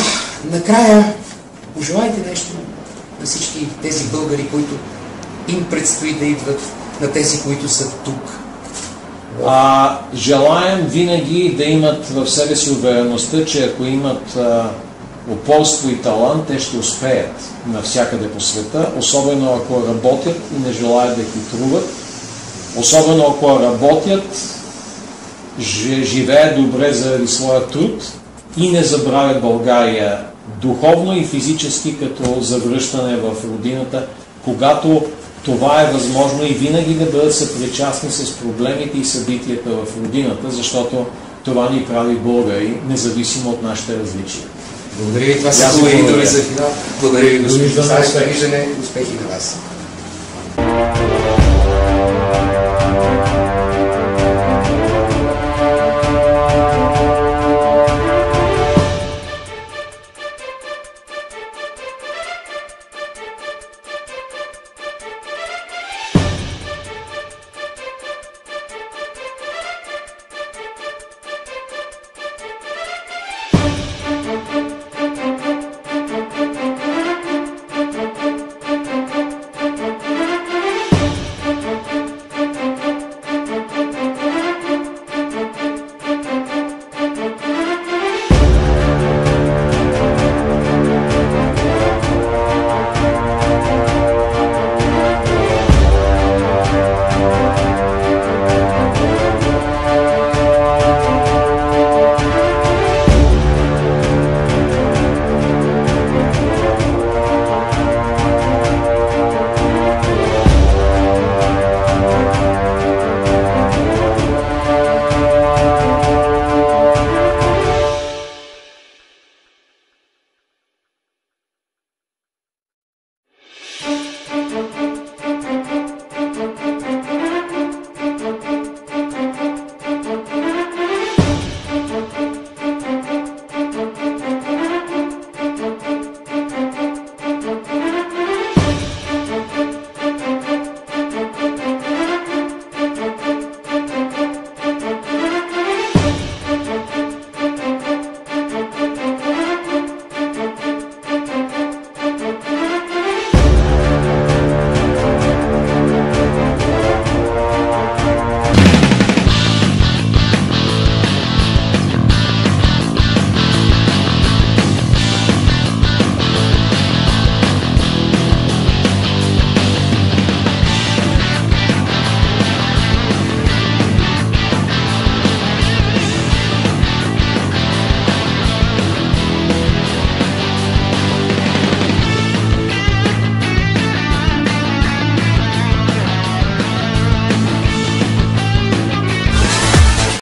накрая, пожелайте нещо на всички тези българи, които им предстои да идват, на тези, които са тук. Желаем винаги да имат в себе си увереността, че ако имат упорство и талант, те ще успеят навсякъде по света, особено ако работят и не желаят да хитруват, особено ако работят, живеят добре заради своя труд и не забравят България духовно и физически като завръщане в родината, когато това е възможно и винаги да бъдат съпричастни с проблемите и събитията в родината, защото това ни прави българи, независимо от нашите различия. Благодаря ви, това са хубави думи за финал. Благодаря ви, господин. Довиждане, успехи на вас.